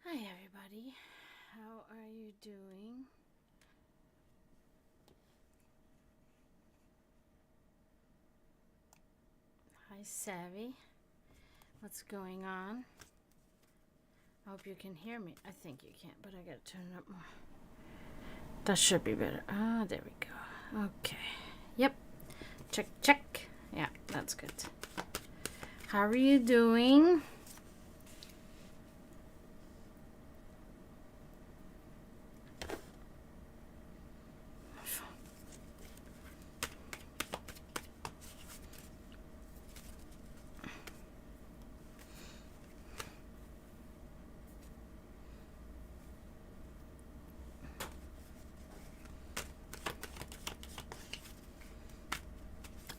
Hi everybody, how are you doing? Hi Savvy, what's going on? I hope you can hear me. I think you can, but I gotta turn it up more. That should be better. Ah, there we go. Okay. Yep. Check, check. Yeah, that's good. How are you doing?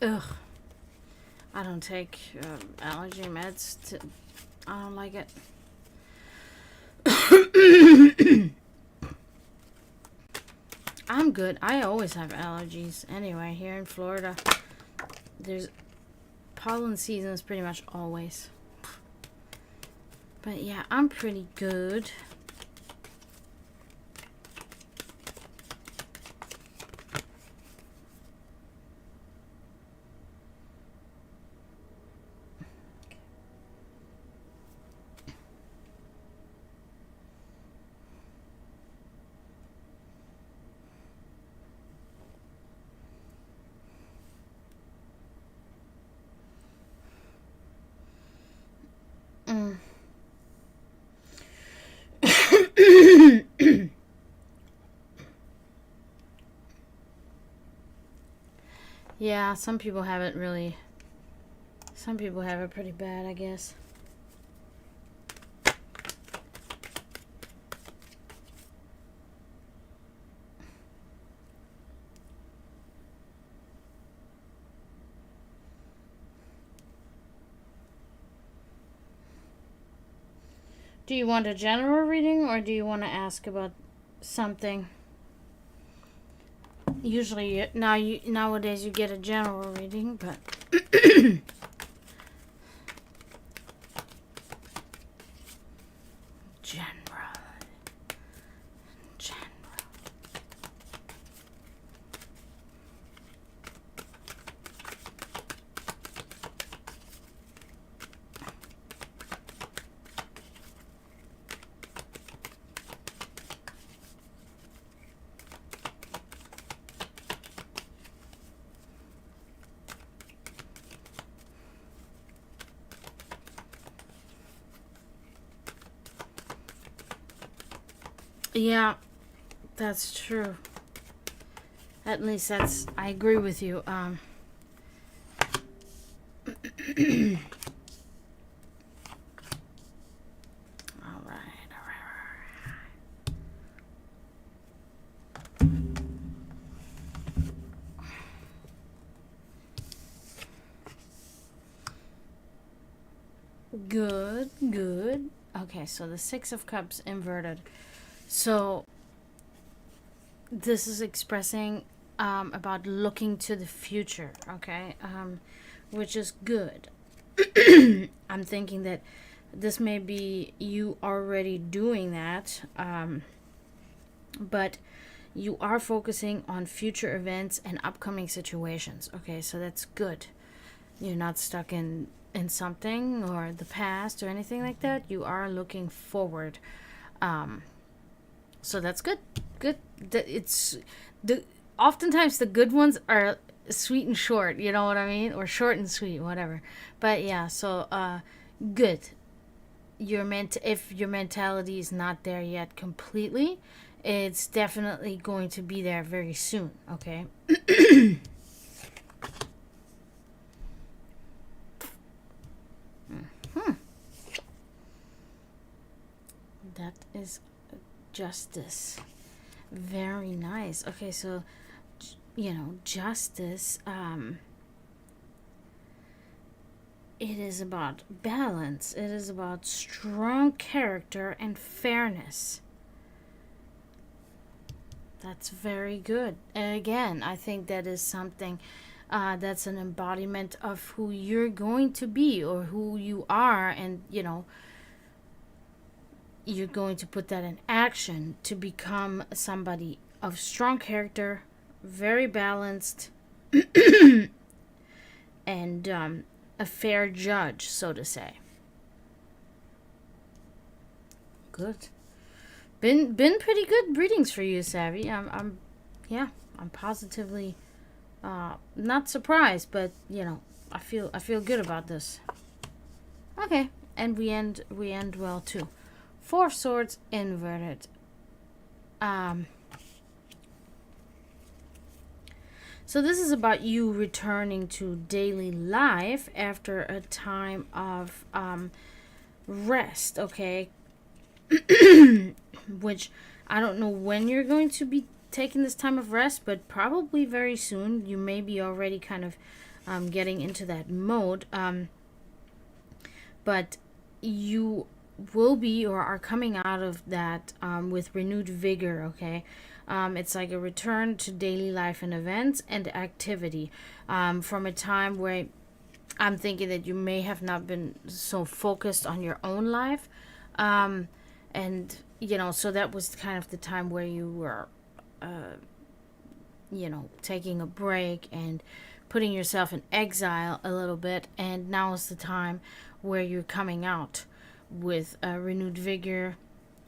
Ugh. I don't take allergy meds. I don't like it. I'm good. I always have allergies. Anyway, here in Florida, there's pollen season is pretty much always. But yeah, I'm pretty good. Yeah, some people have it really. Some people have it pretty bad, I guess. Do you want a general reading or do you want to ask about something? Usually, nowadays you get a general reading, but general. Yeah, that's true. At least I agree with you. All right. Good, good. Okay, so the Six of Cups inverted. So this is expressing about looking to the future, okay? Which is good. I'm thinking that this may be you already doing that, but you are focusing on future events and upcoming situations. Okay, so that's good. You're not stuck in something or the past or anything like that. You are looking forward. So that's good. Good. It's the oftentimes the good ones are sweet and short. You know what I mean, or short and sweet, whatever. But yeah, so good. If your mentality is not there yet completely, it's definitely going to be there very soon. Okay. That is justice. Very nice. Okay, so justice, it is about balance. It is about strong character and fairness. That's very good. And again, I think that is something that's an embodiment of who you're going to be or who you are. And, you're going to put that in action to become somebody of strong character, very balanced, and a fair judge, so to say. Good. Been pretty good readings for you, Savvy. I'm positively not surprised, but I feel good about this. Okay, and we end well too. Four of Swords inverted. So this is about you returning to daily life after a time of rest, okay? Which I don't know when you're going to be taking this time of rest, but probably very soon. You may be already kind of getting into that mode. But you will be or are coming out of that with renewed vigor, okay? It's like a return to daily life and events and activity from a time where I'm thinking that you may have not been so focused on your own life. And, so that was kind of the time where you were, taking a break and putting yourself in exile a little bit. And now is the time where you're coming out with a renewed vigor.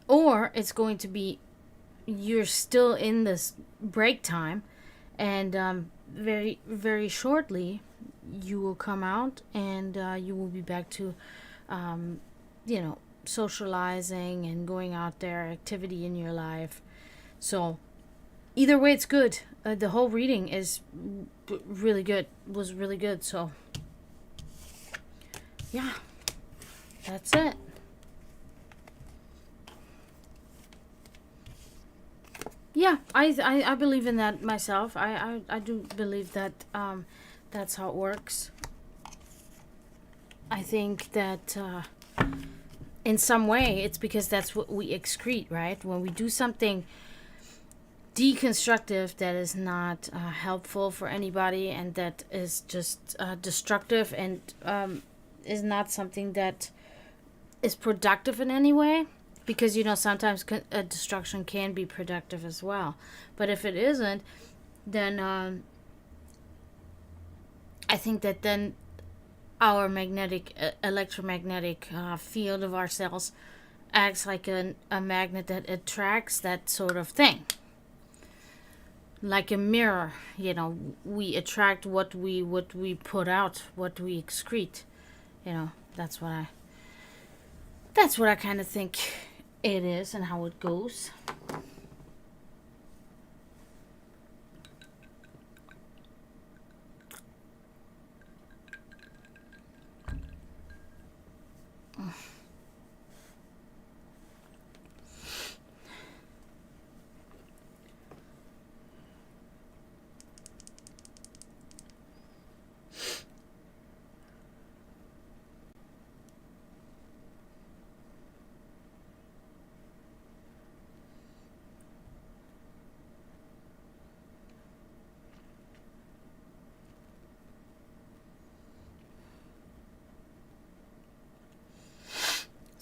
Or it's going to be you're still in this break time, and very, very shortly you will come out and you will be back to, socializing and going out there, activity in your life. So either way, it's good. The whole reading is really good, was really good. So yeah, that's it. Yeah, I believe in that myself. I do believe that that's how it works. I think that in some way it's because that's what we excrete, right? When we do something deconstructive that is not helpful for anybody and that is just destructive and is not something that is productive in any way, because sometimes destruction can be productive as well. But if it isn't, then I think that then our electromagnetic field of our cells acts like a magnet that attracts that sort of thing. Like a mirror, we attract what we put out, what we excrete. That's what I kind of think it is and how it goes.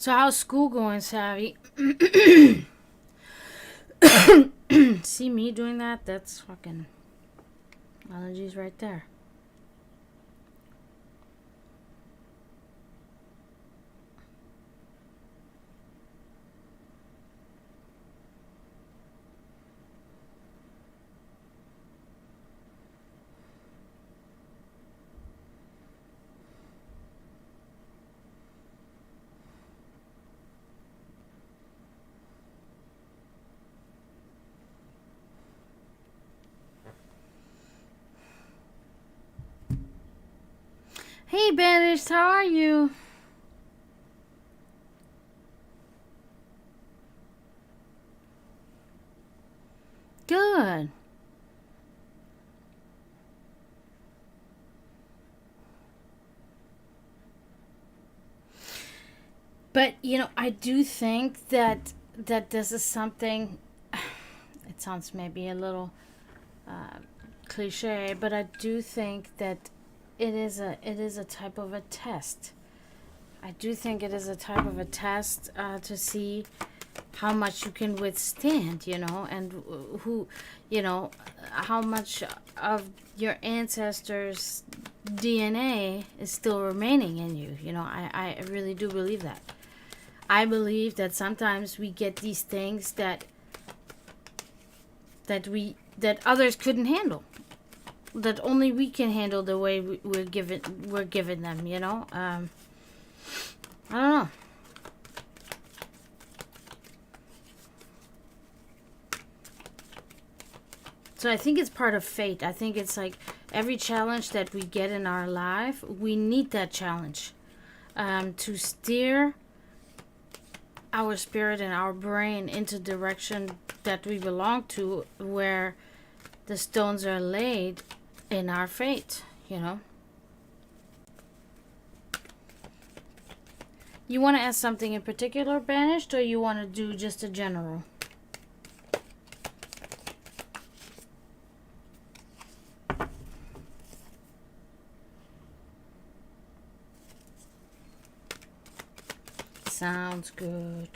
So how's school going, Savvy? See me doing that? That's fucking allergies right there. Hey, Banished, how are you? Good. But, I do think that this is something, it sounds maybe a little cliche, but I do think that it is a type of a test I do think it is a type of a test to see how much you can withstand, you know, and who, you know, how much of your ancestors' DNA is still remaining in you. You know, I really do believe that. I believe that sometimes we get these things that others couldn't handle, that only we can handle the way we're given them, you know. I don't know. So I think it's part of fate. I think it's like every challenge that we get in our life, we need that challenge to steer our spirit and our brain into direction that we belong to, where the stones are laid in our fate, you know. You want to ask something in particular, Banished, or you want to do just a general? Sounds good.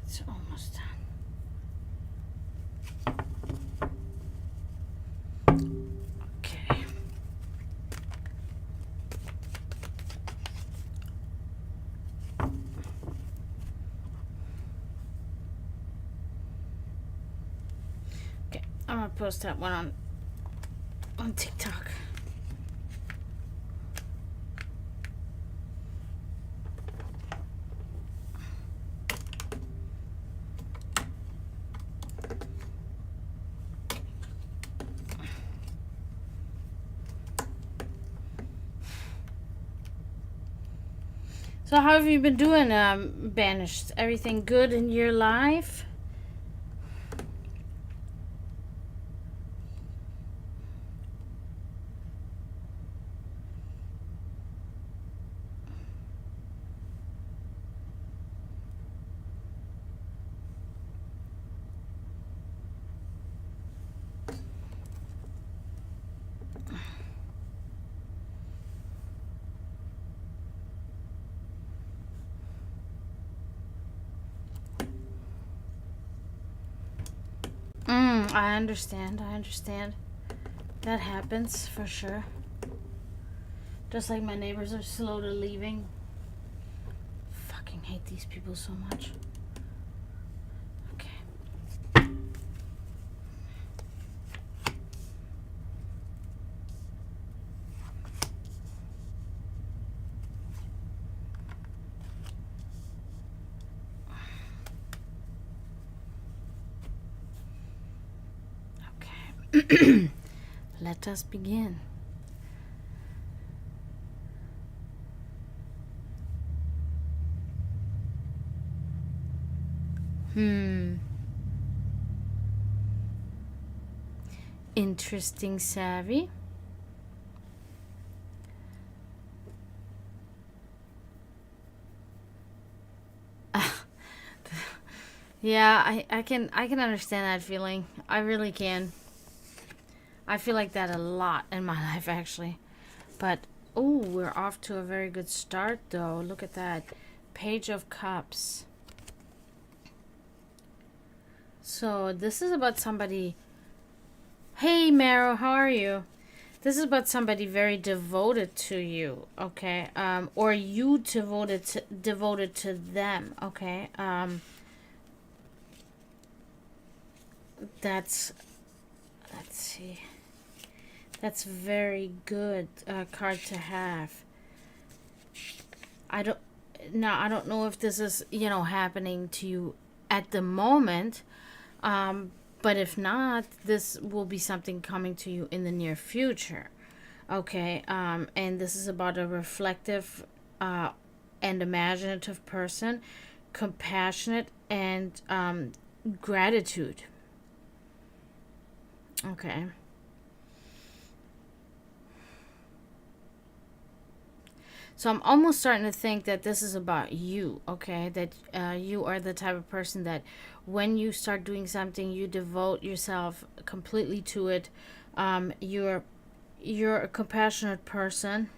It's almost done. Okay. Okay, I'm gonna post that one on TikTok. So how have you been doing, Banished? Everything good in your life? I understand. That happens for sure. Just like my neighbors are slow to leaving. Fucking hate these people so much. Okay. Okay. Let us begin. Interesting, savvy. Yeah, I can understand that feeling. I really can. I feel like that a lot in my life, actually. But oh, we're off to a very good start, though. Look at that. Page of Cups. So this is about somebody. Hey, Maro, how are you? This is about somebody very devoted to you, okay? Or you devoted to them, okay? Let's see. That's very good card to have. I don't. now I don't know if this is, happening to you at the moment. But if not, this will be something coming to you in the near future. Okay. And this is about a reflective and imaginative person, compassionate, and gratitude. Okay. So I'm almost starting to think that this is about you, okay? That you are the type of person that when you start doing something, you devote yourself completely to it. You're a compassionate person,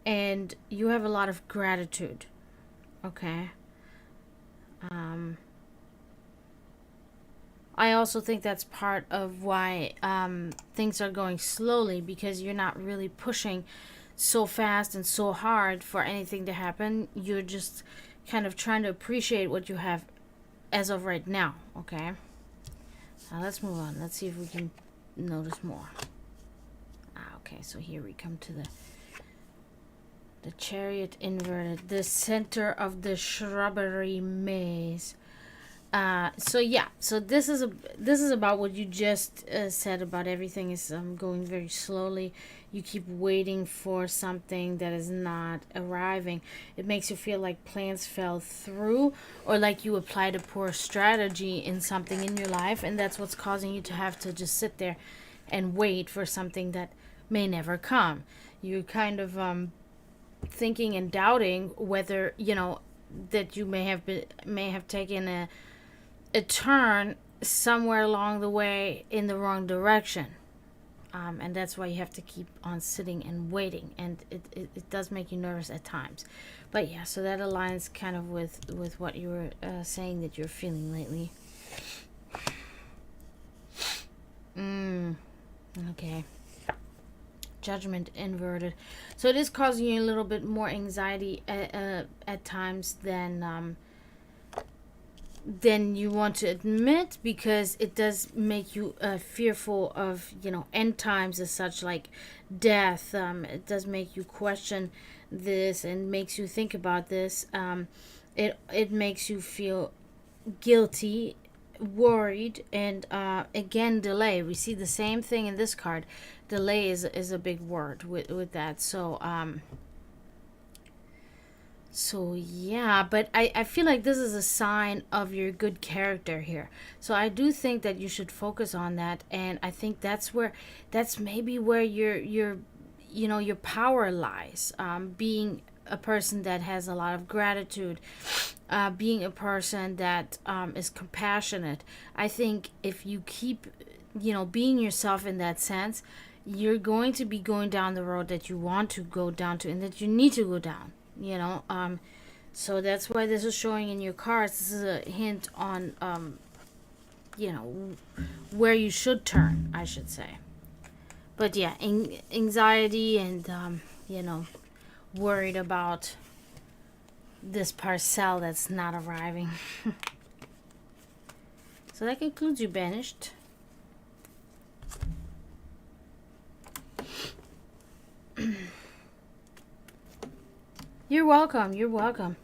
and you have a lot of gratitude, okay? Um, I also think that's part of why things are going slowly, because you're not really pushing so fast and so hard for anything to happen. You're just kind of trying to appreciate what you have as of right now, okay? Now let's move on. Let's see if we can notice more. Okay, so here we come to the Chariot inverted, the center of the shrubbery maze. So yeah, so this is about what you just said about everything is going very slowly. You keep waiting for something that is not arriving. It makes you feel like plans fell through, or like you applied a poor strategy in something in your life, and that's what's causing you to have to just sit there and wait for something that may never come. You're kind of thinking and doubting whether that you may have taken a turn somewhere along the way in the wrong direction. And that's why you have to keep on sitting and waiting. And it does make you nervous at times. But yeah, so that aligns kind of with what you were saying that you're feeling lately. Okay. Judgment inverted. So it is causing you a little bit more anxiety at times than you want to admit, because it does make you fearful of end times as such, like death. It does make you question this and makes you think about this. It makes you feel guilty, worried, and again, delay. We see the same thing in this card. Delay is a big word with that. So yeah, but I feel like this is a sign of your good character here. So I do think that you should focus on that, and I think that's maybe where your power lies. Being a person that has a lot of gratitude, being a person that is compassionate. I think if you keep being yourself in that sense, you're going to be going down the road that you want to go down to and that you need to go down. So that's why this is showing in your cards. This is a hint on where you should turn, I should say. But yeah, anxiety and worried about this parcel that's not arriving. So that concludes you, Banished. You're welcome. You're welcome.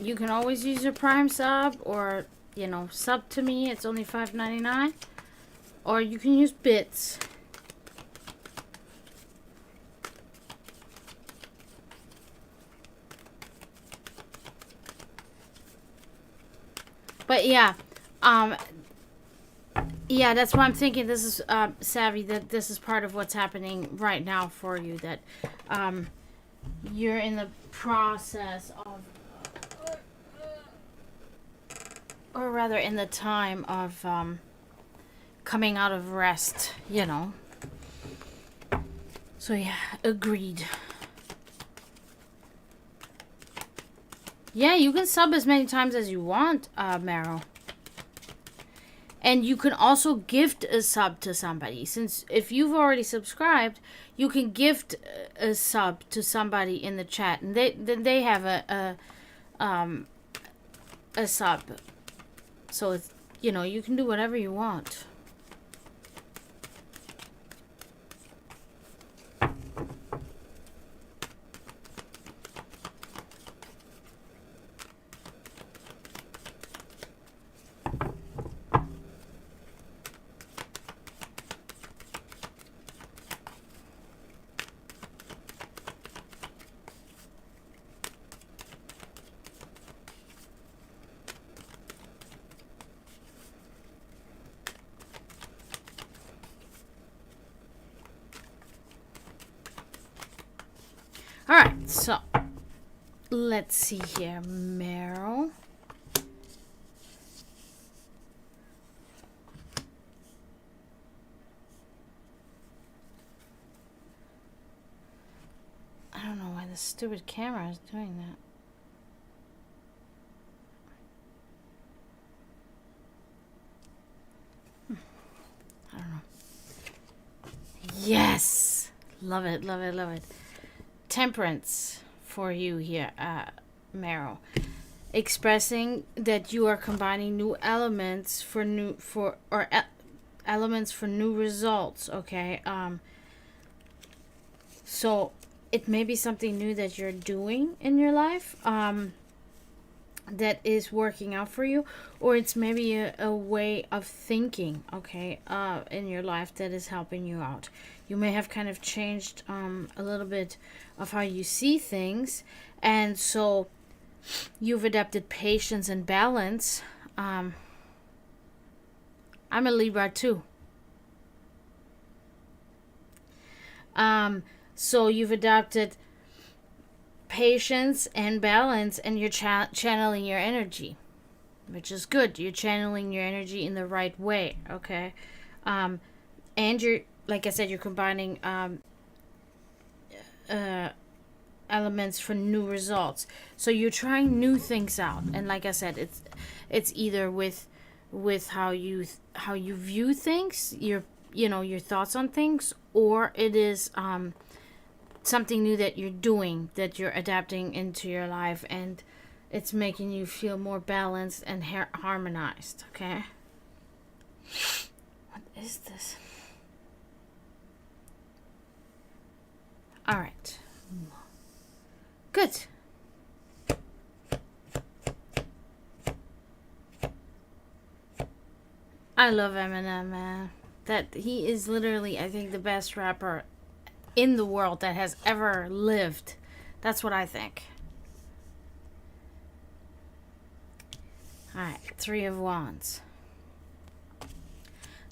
You can always use your Prime sub, or, you know, sub to me. It's only $5.99. Or you can use bits. But yeah, yeah, that's why I'm thinking this is, Savvy, that this is part of what's happening right now for you. That you're in the process of, or rather in the time of coming out of rest, you know. So yeah, agreed. Yeah, you can sub as many times as you want, Meryl. And you can also gift a sub to somebody. Since if you've already subscribed, you can gift a sub to somebody in the chat, and they have a sub. So it's, you know, you can do whatever you want. Alright, so let's see here, Meryl. I don't know why the stupid camera is doing that. I don't know. Yes! Love it, love it, love it. Temperance for you here, Meryl. Expressing that you are combining new elements for new elements for new results. Okay. So it may be something new that you're doing in your life. That is working out for you, or it's maybe a way of thinking, okay, in your life that is helping you out. You may have kind of changed a little bit of how you see things, and so you've adapted patience and balance. I'm a Libra too. So you've adopted patience and balance, and you're channeling your energy, which is good. You're channeling your energy in the right way, okay? And you're, like I said, you're combining elements for new results. So you're trying new things out, and like I said, it's either with how you view things, your thoughts on things, or it is something new that you're doing, that you're adapting into your life, and it's making you feel more balanced and harmonized, okay? What is this? All right. Good. I love Eminem, man. That he is literally, I think, the best rapper in the world that has ever lived. That's what I think. Alright, 3 of Wands.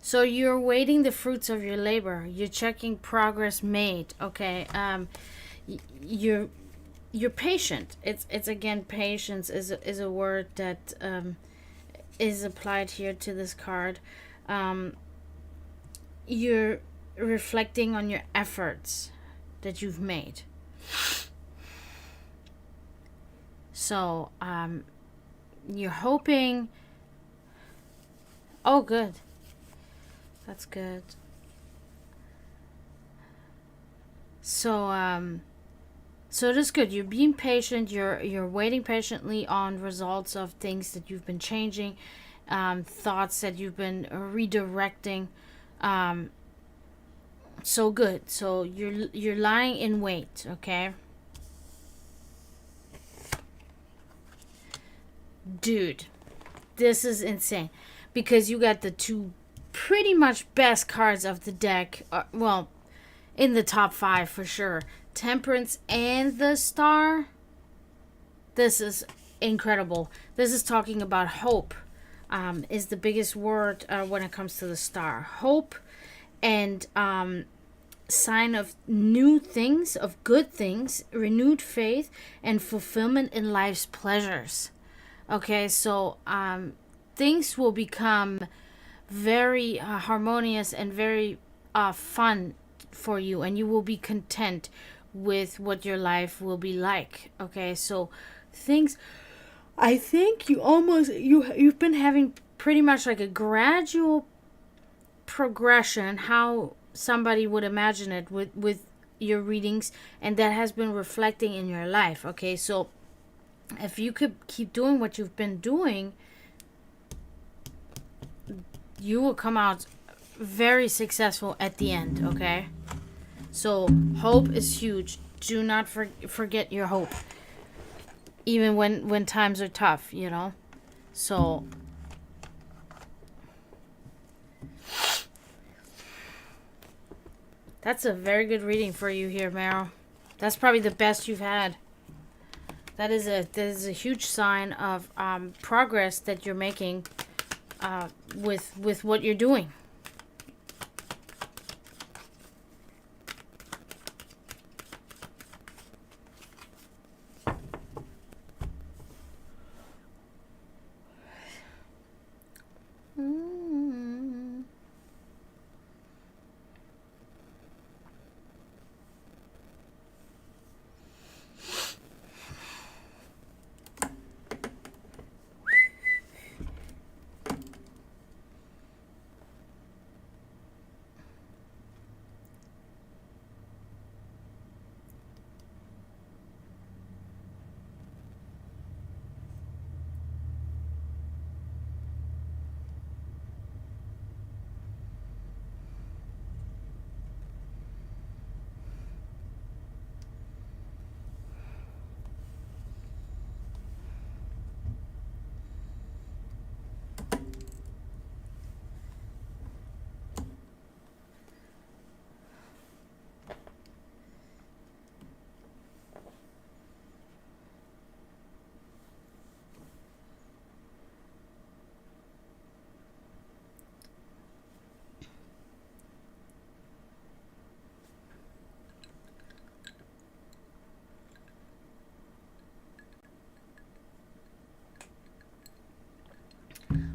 So you're waiting the fruits of your labor. You're checking progress made, okay? You're patient. It's again, patience is a word that is applied here to this card. You're reflecting on your efforts that you've made. So you're hoping. Oh, good. That's good. So so it is good. You're being patient. You're waiting patiently on results of things that you've been changing, thoughts that you've been redirecting. So good. So you're lying in wait, okay? Dude, this is insane. Because you got the two pretty much best cards of the deck. Well, in the top 5 for sure. Temperance and the Star. This is incredible. This is talking about hope. Is the biggest word when it comes to the Star. Hope and sign of new things, of good things, renewed faith, and fulfillment in life's pleasures. Okay, so things will become very harmonious and very fun for you, and you will be content with what your life will be like. Okay, so things, I think you've been having pretty much like a gradual progression, how somebody would imagine it with your readings, and that has been reflecting in your life. Okay, so if you could keep doing what you've been doing, you will come out very successful at the end. Okay, so hope is huge. Do not forget your hope, even when times are tough, you know. So that's a very good reading for you here, Meryl. That's probably the best you've had. That is a huge sign of progress that you're making with what you're doing.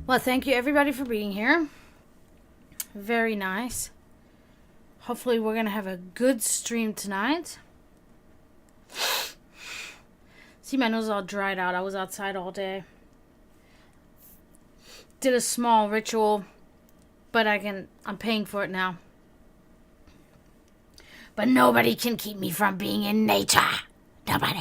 Well, thank you everybody for being here. Very nice. Hopefully we're going to have a good stream tonight. See, my nose is all dried out. I was outside all day. Did a small ritual, but I'm paying for it now. But nobody can keep me from being in nature. Nobody.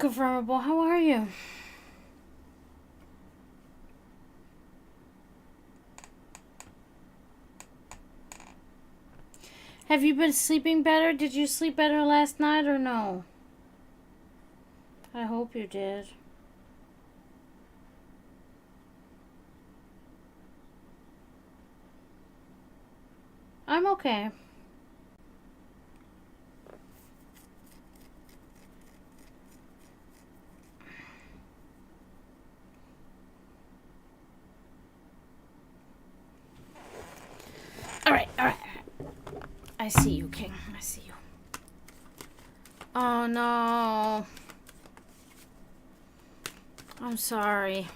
Unconfirmable, how are you? Have you been sleeping better? Did you sleep better last night or no? I hope you did. I'm okay. Alright. I see you, King. I see you. Oh no. I'm sorry.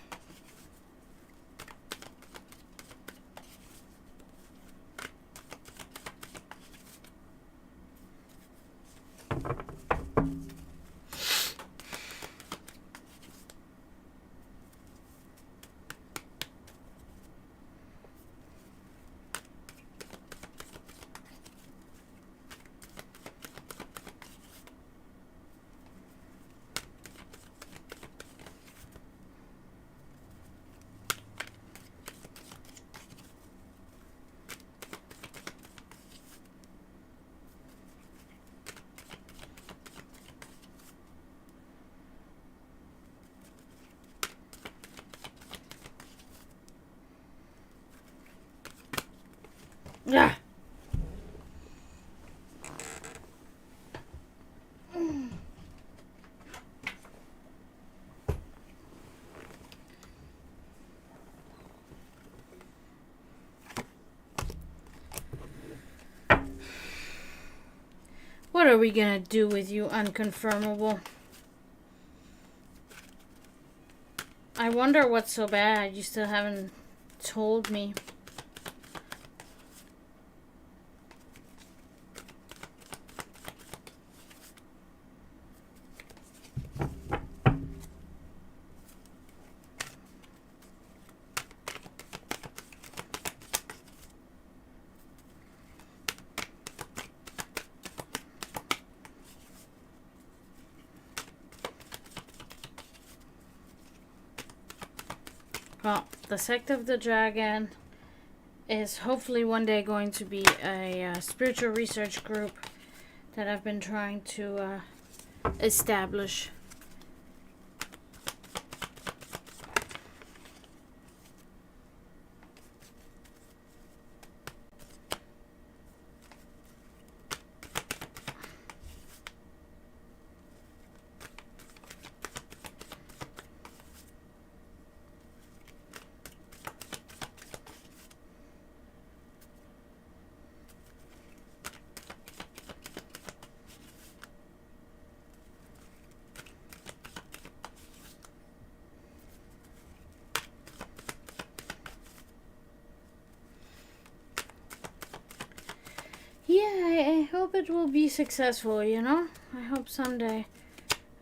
Yeah. What are we gonna do with you, Unconfirmable? I wonder what's so bad. You still haven't told me. Well, the Sect of the Dragon is hopefully one day going to be a spiritual research group that I've been trying to establish. Yeah, I hope it will be successful, you know? I hope someday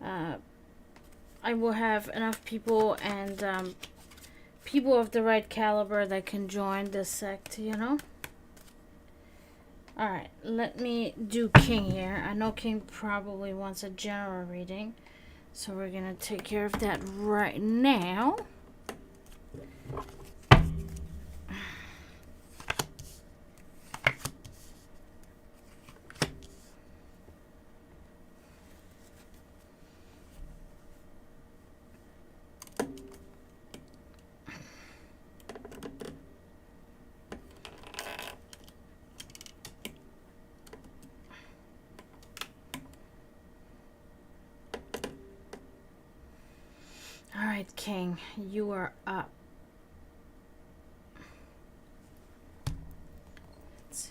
I will have enough people and people of the right caliber that can join this sect, you know? Alright, let me do King here. I know King probably wants a general reading, so we're gonna take care of that right now. Alright, King, you are up. Let's see.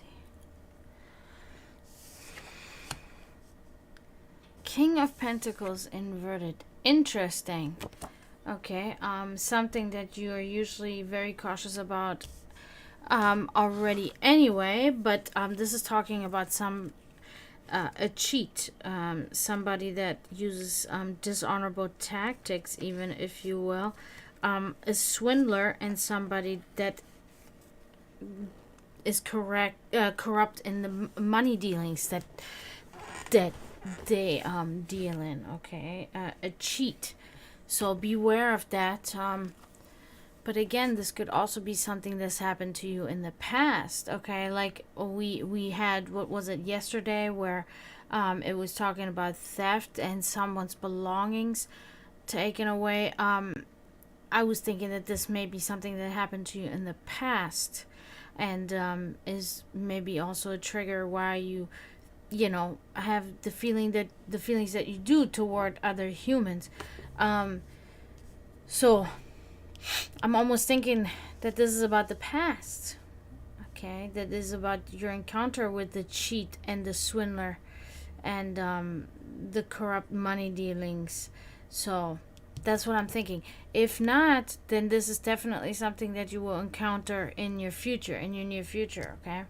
King of Pentacles inverted. Interesting. Okay, something that you are usually very cautious about already anyway, but this is talking about a cheat, somebody that uses dishonorable tactics, even, if you will, a swindler, and somebody that is corrupt in the money dealings that they deal in, okay? A cheat. So beware of that. But again, this could also be something that's happened to you in the past, okay? Like we had, what was it, yesterday, where it was talking about theft and someone's belongings taken away. I was thinking that this may be something that happened to you in the past, and is maybe also a trigger why you know, have the feelings that you do toward other humans. So I'm almost thinking that this is about the past. Okay, that is about your encounter with the cheat and the swindler, and the corrupt money dealings. So that's what I'm thinking. If not, then this is definitely something that you will encounter in your future, in your near future. Okay.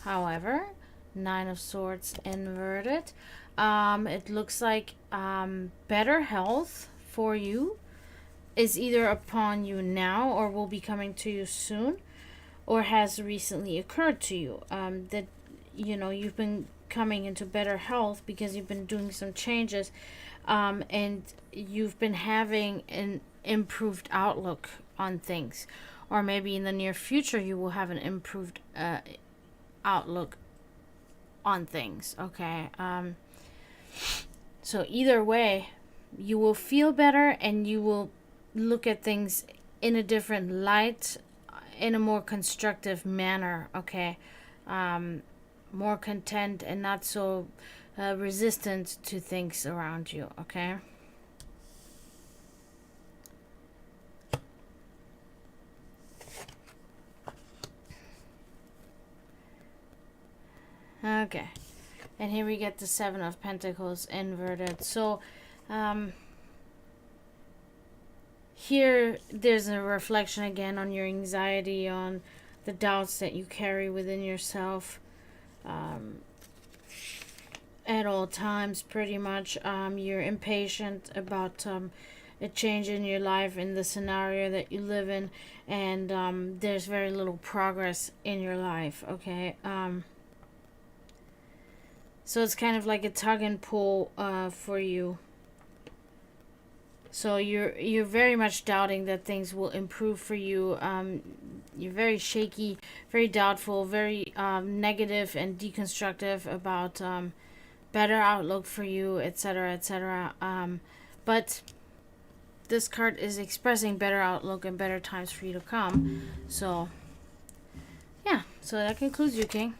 However, Nine of Swords inverted. It looks like better health for you is either upon you now or will be coming to you soon, or has recently occurred to you. That, you know, you've been coming into better health because you've been doing some changes, and you've been having an improved outlook on things, or maybe in the near future you will have an improved outlook on things. Okay. So either way, you will feel better and you will look at things in a different light, in a more constructive manner. Okay. More content and not so resistant to things around you. Okay. Okay. And here we get the Seven of Pentacles inverted. So, here there's a reflection again on your anxiety, on the doubts that you carry within yourself, at all times, pretty much. You're impatient about a change in your life, in the scenario that you live in, and there's very little progress in your life. Okay. So it's kind of like a tug and pull for you. So you're very much doubting that things will improve for you. You're very shaky, very doubtful, very negative and deconstructive about better outlook for you, etc., etc. But this card is expressing better outlook and better times for you to come. So yeah, so that concludes you, King.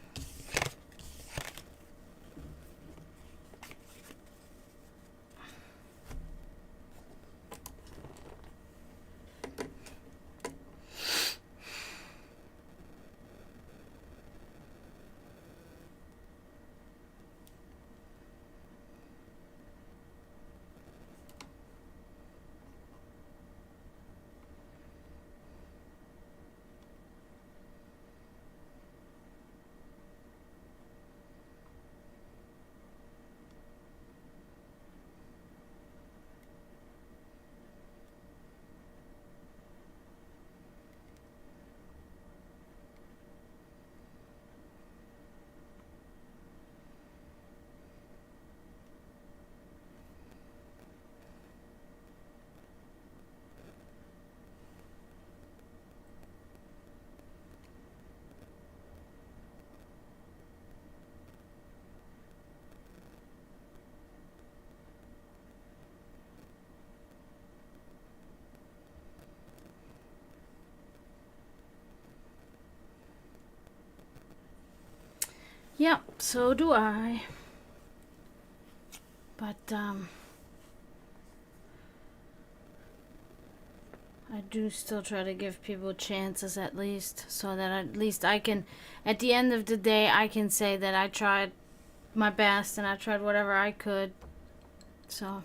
Yeah, so do I. But I do still try to give people chances, at least, so that at least I can, at the end of the day, I can say that I tried my best and I tried whatever I could. So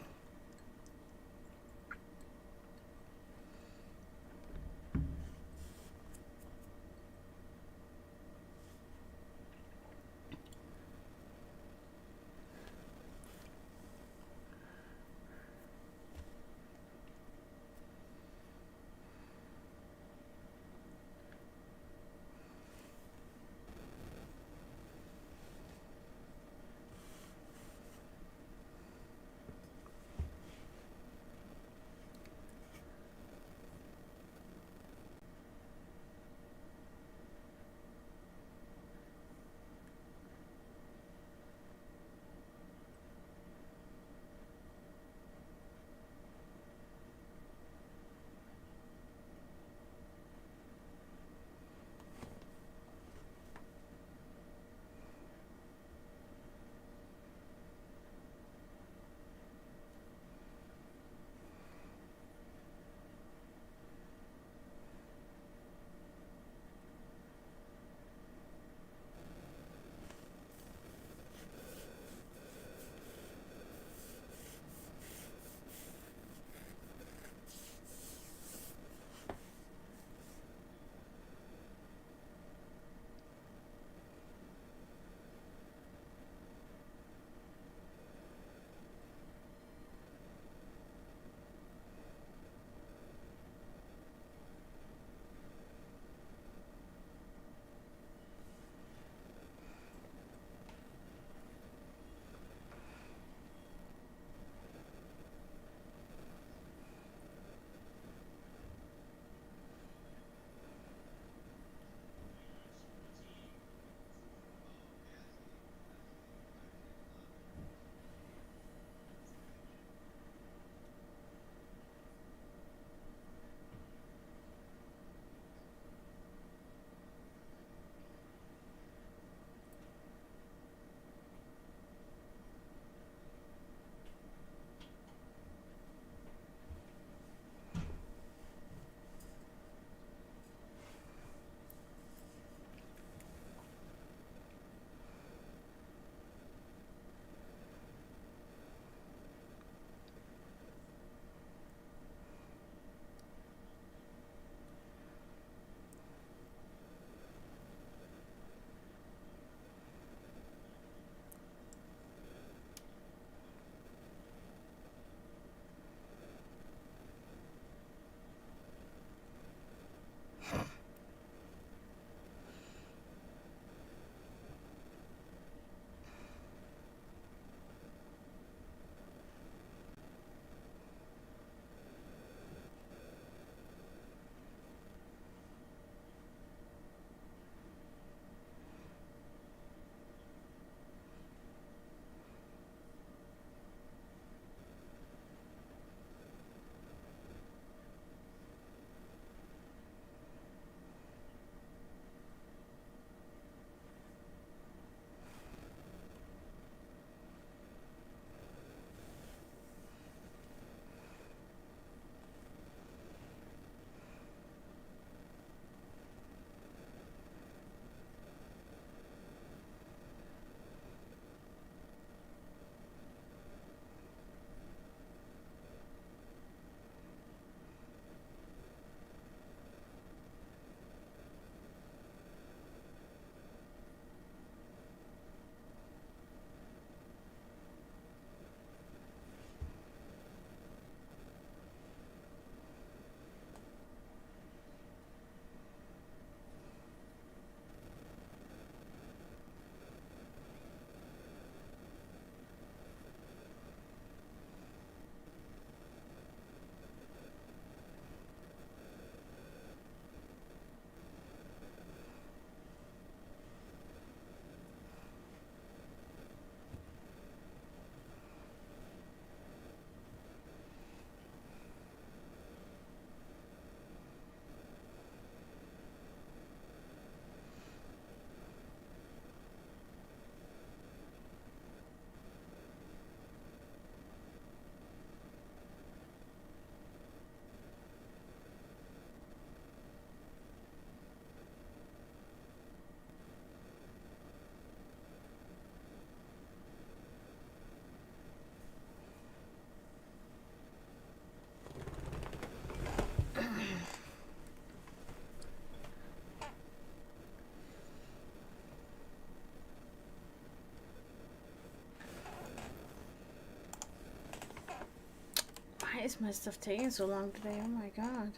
is my stuff taking so long today? Oh my god.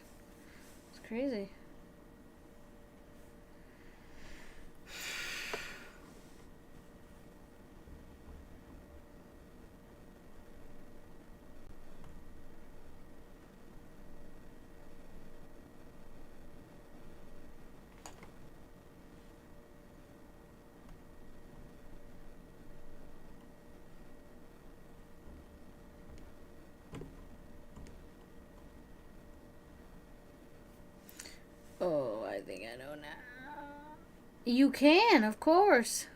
It's crazy. Oh, I think I know now. You can, of course.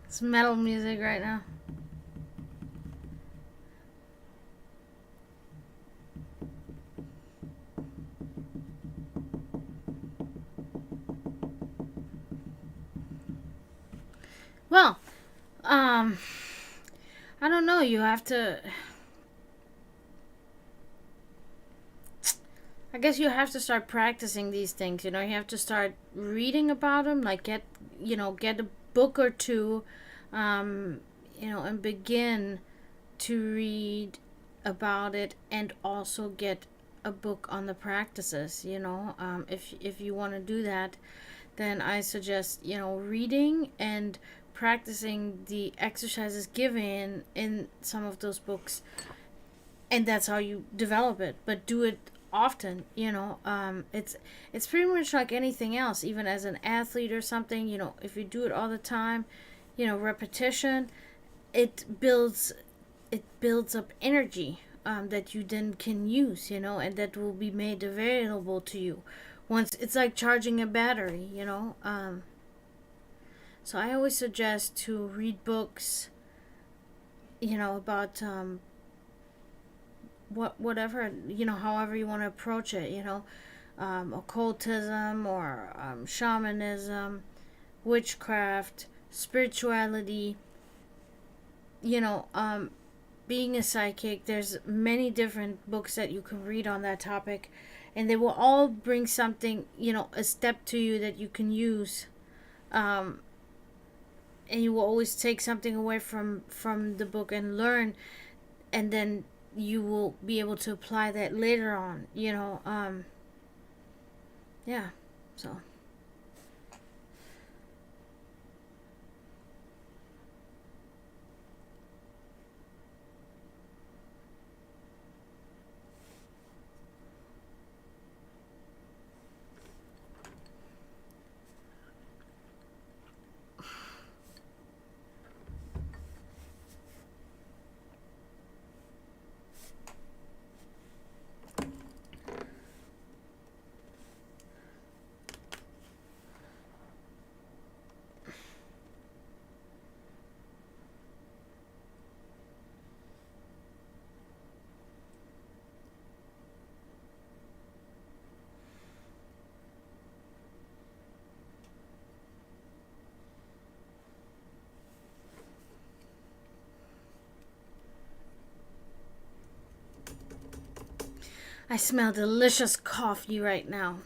It's metal music right now. Well, I don't know. You have to. I guess you have to start practicing these things. You have to start reading about them. Like get a book or two, and begin to read about it, and also get a book on the practices. If you want to do that, then I suggest reading and practicing the exercises given in some of those books, and that's how you develop it. But do it often. It's pretty much like anything else. Even as an athlete or something, if you do it all the time, repetition, it builds up energy, that you then can use, and that will be made available to you once. It's like charging a battery. So I always suggest to read books, about whatever, however you want to approach it, occultism, or shamanism, witchcraft, spirituality, being a psychic. There's many different books that you can read on that topic, and they will all bring something, a step to you that you can use, and you will always take something away from the book and learn, and then you will be able to apply that later on. Yeah. So I smell delicious coffee right now.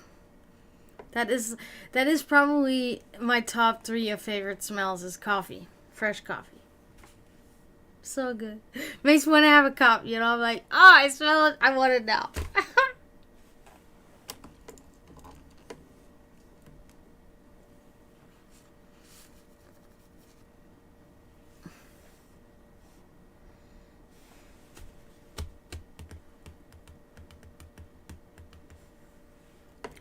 That is probably my top 3 of favorite smells is coffee. Fresh coffee. So good. Makes me want to have a cup, I'm like, oh, I smell it. I want it now.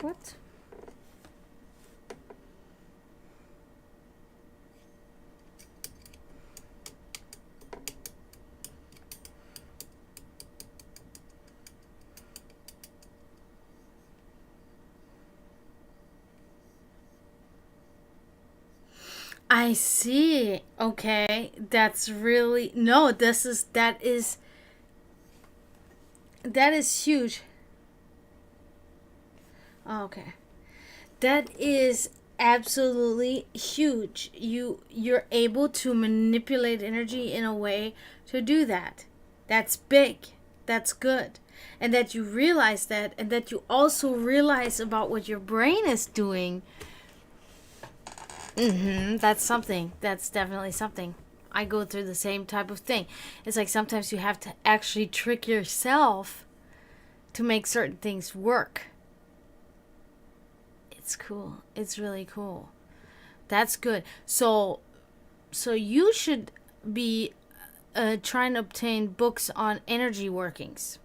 What? I see. Okay. That's really, no, that is huge. Okay. That is absolutely huge. You're able to manipulate energy in a way to do that. That's big. That's good. And that you realize that, and that you also realize about what your brain is doing. That's something. That's definitely something. I go through the same type of thing. It's like sometimes you have to actually trick yourself to make certain things work. It's cool. It's really cool. That's good. So you should be trying to obtain books on energy workings.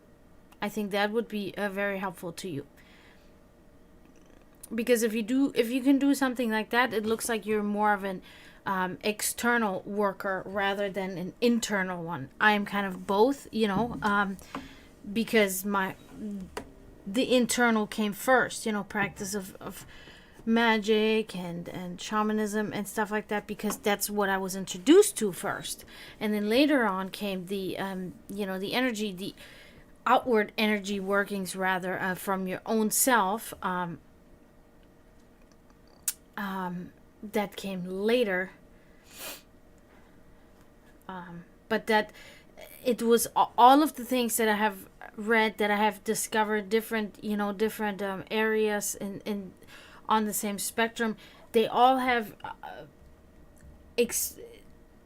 I think that would be very helpful to you. Because if you can do something like that, it looks like you're more of an external worker rather than an internal one. I am kind of both, because the internal came first, practice of magic and shamanism and stuff like that, because that's what I was introduced to first. And then later on came the the energy, the outward energy workings rather, from your own self, that came later. But that it was all of the things that I have read, that I have discovered, different areas in on the same spectrum. They all have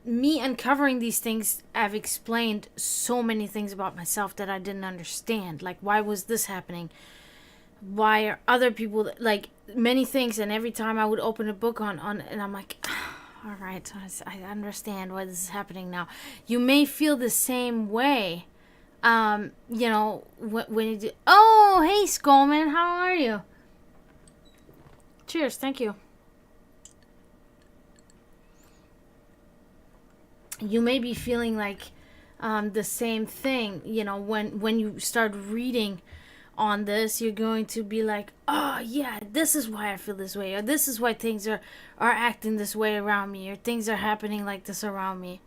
me uncovering these things. I've explained so many things about myself that I didn't understand. Like, why was this happening? Why are other people, like, many things? And every time I would open a book on and I'm like, all right, I understand why this is happening now. You may feel the same way. When you do. Oh, hey, Skullman, how are you? Cheers, thank you. You may be feeling like the same thing. When you start reading on this, you're going to be like, oh yeah, this is why I feel this way, or this is why things are acting this way around me, or things are happening like this around me.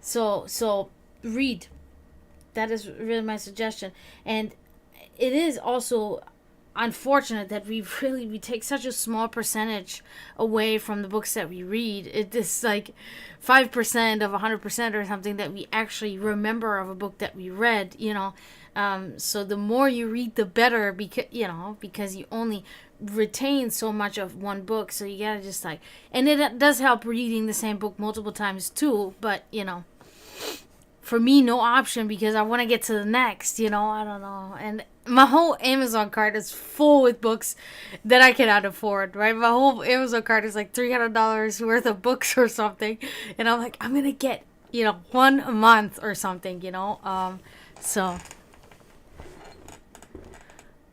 So read. That is really my suggestion. And it is also unfortunate that we take such a small percentage away from the books that we read. It is like 5% of 100% or something that we actually remember of a book that we read. So the more you read, the better, because you only retain so much of one book. So you gotta just and it does help reading the same book multiple times too. But for me, no option, because I want to get to the next. I don't know. And my whole Amazon cart is full with books that I cannot afford, right? My whole Amazon cart is like $300 worth of books or something. And I'm like, I'm going to get, one a month or something, so.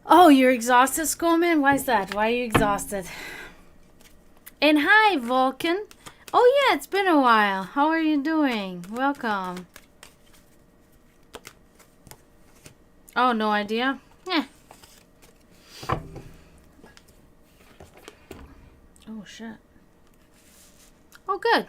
Oh, you're exhausted, Skullman? Why is that? Why are you exhausted? And hi, Vulcan. Oh, yeah, it's been a while. How are you doing? Welcome. Oh, no idea? Yeah. Oh, shit. Oh, good.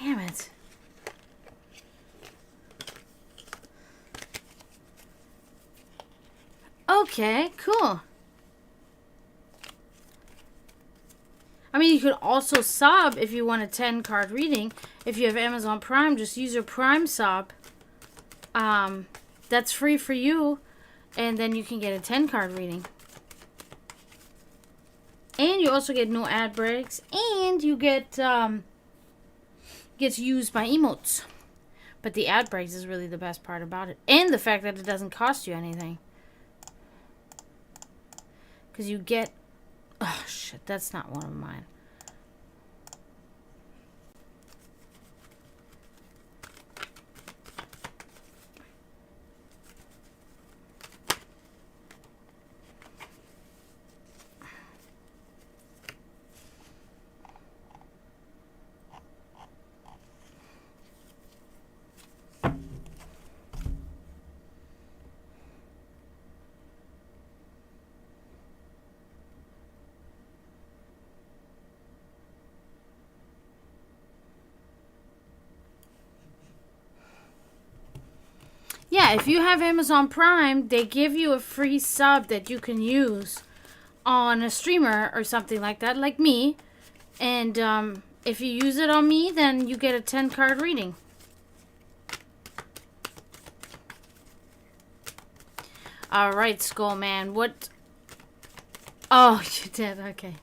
Damn it. Okay, cool. I mean, you could also sub if you want a 10 card reading. If you have Amazon Prime, just use your Prime sub. That's free for you. And then you can get a 10 card reading. And you also get no ad breaks. And you get, gets used by emotes. But the ad breaks is really the best part about it. And the fact that it doesn't cost you anything. Because you get... Oh, shit. That's not one of mine. yeah, if you have Amazon Prime, they give you a free sub that you can use on a streamer or something like that, like me. And if you use it on me, then you get a 10 card reading. All right, Skull Man. What? Oh, you did. Okay.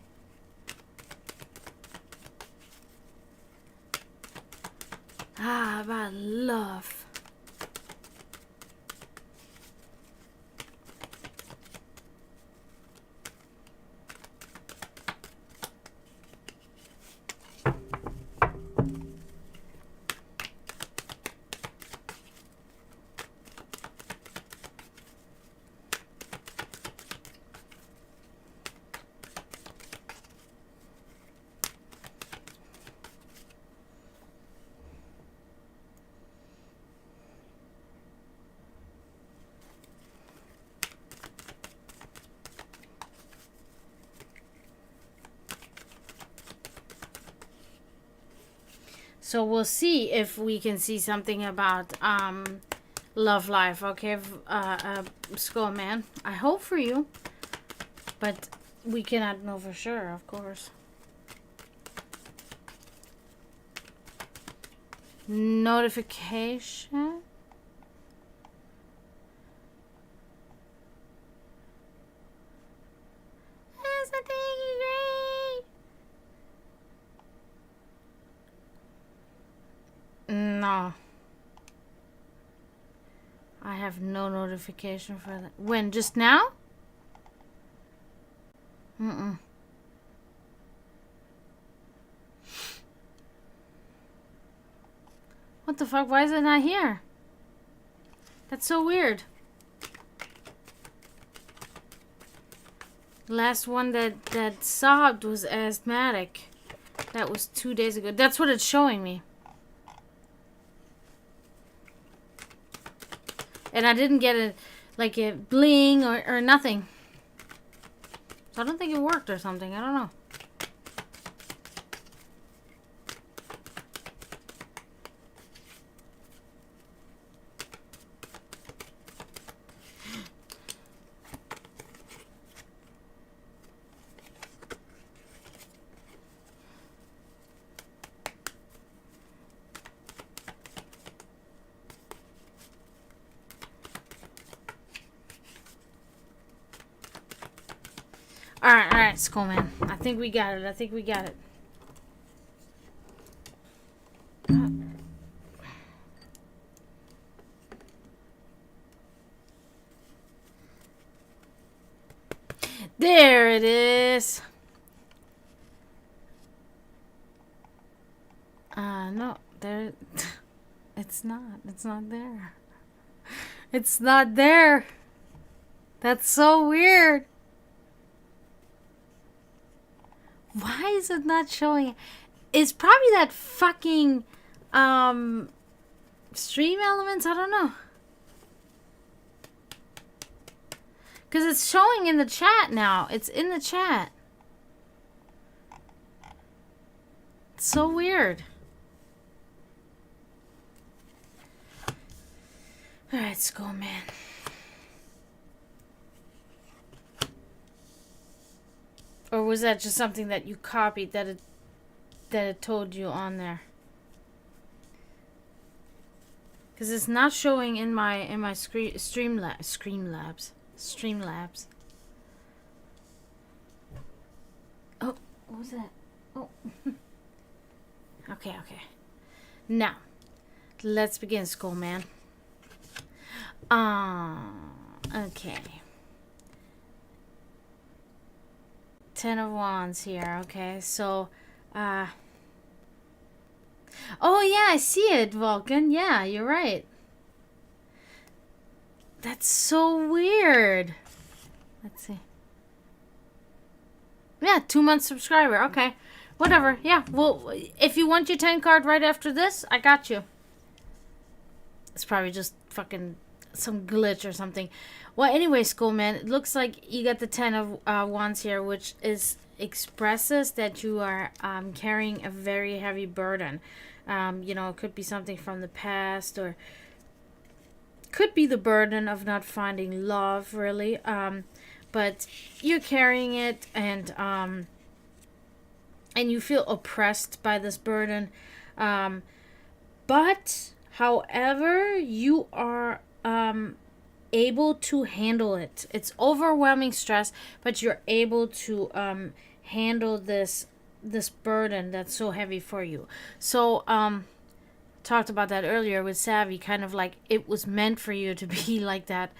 Ah, about love. So we'll see if we can see something about love life, okay, Skull Man. I hope for you, but we cannot know for sure, of course. Notification. No. I have no notification for that. When? Just now? Mm-mm. What the fuck? Why is it not here? That's so weird. Last one that sobbed was asthmatic. That was 2 days ago. That's what it's showing me. And I didn't get a bling or nothing. So I don't think it worked or something. I don't know. Alright, Skull Man. I think we got it. There it is. No, there. It's not. It's not there. It's not there. That's so weird. Why is it not showing? It's probably that fucking stream elements. I don't know. Because it's showing in the chat now. It's in the chat. It's so weird. Alright, Skull Man. Or was that just something that you copied that it told you on there? Because it's not showing in my Streamlabs. Oh, what was that? Oh. Okay. Now, let's begin, Skull Man. Okay. 10 of Wands here, okay? So, oh yeah, I see it, Vulcan. Yeah, you're right. That's so weird. Let's see. Yeah, 2-month subscriber. Okay. Whatever. Yeah, well, if you want your 10 card right after this, I got you. It's probably just fucking some glitch or something. Well, anyway, Skull Man, it looks like you got the 10 of Wands here, which expresses that you are carrying a very heavy burden. You know, it could be something from the past, or could be the burden of not finding love, really. But you're carrying it, and you feel oppressed by this burden. But, however, you are able to handle it. It's overwhelming stress, but you're able to handle this burden that's so heavy for you. So, talked about that earlier with Savvy, kind of like it was meant for you to be like that.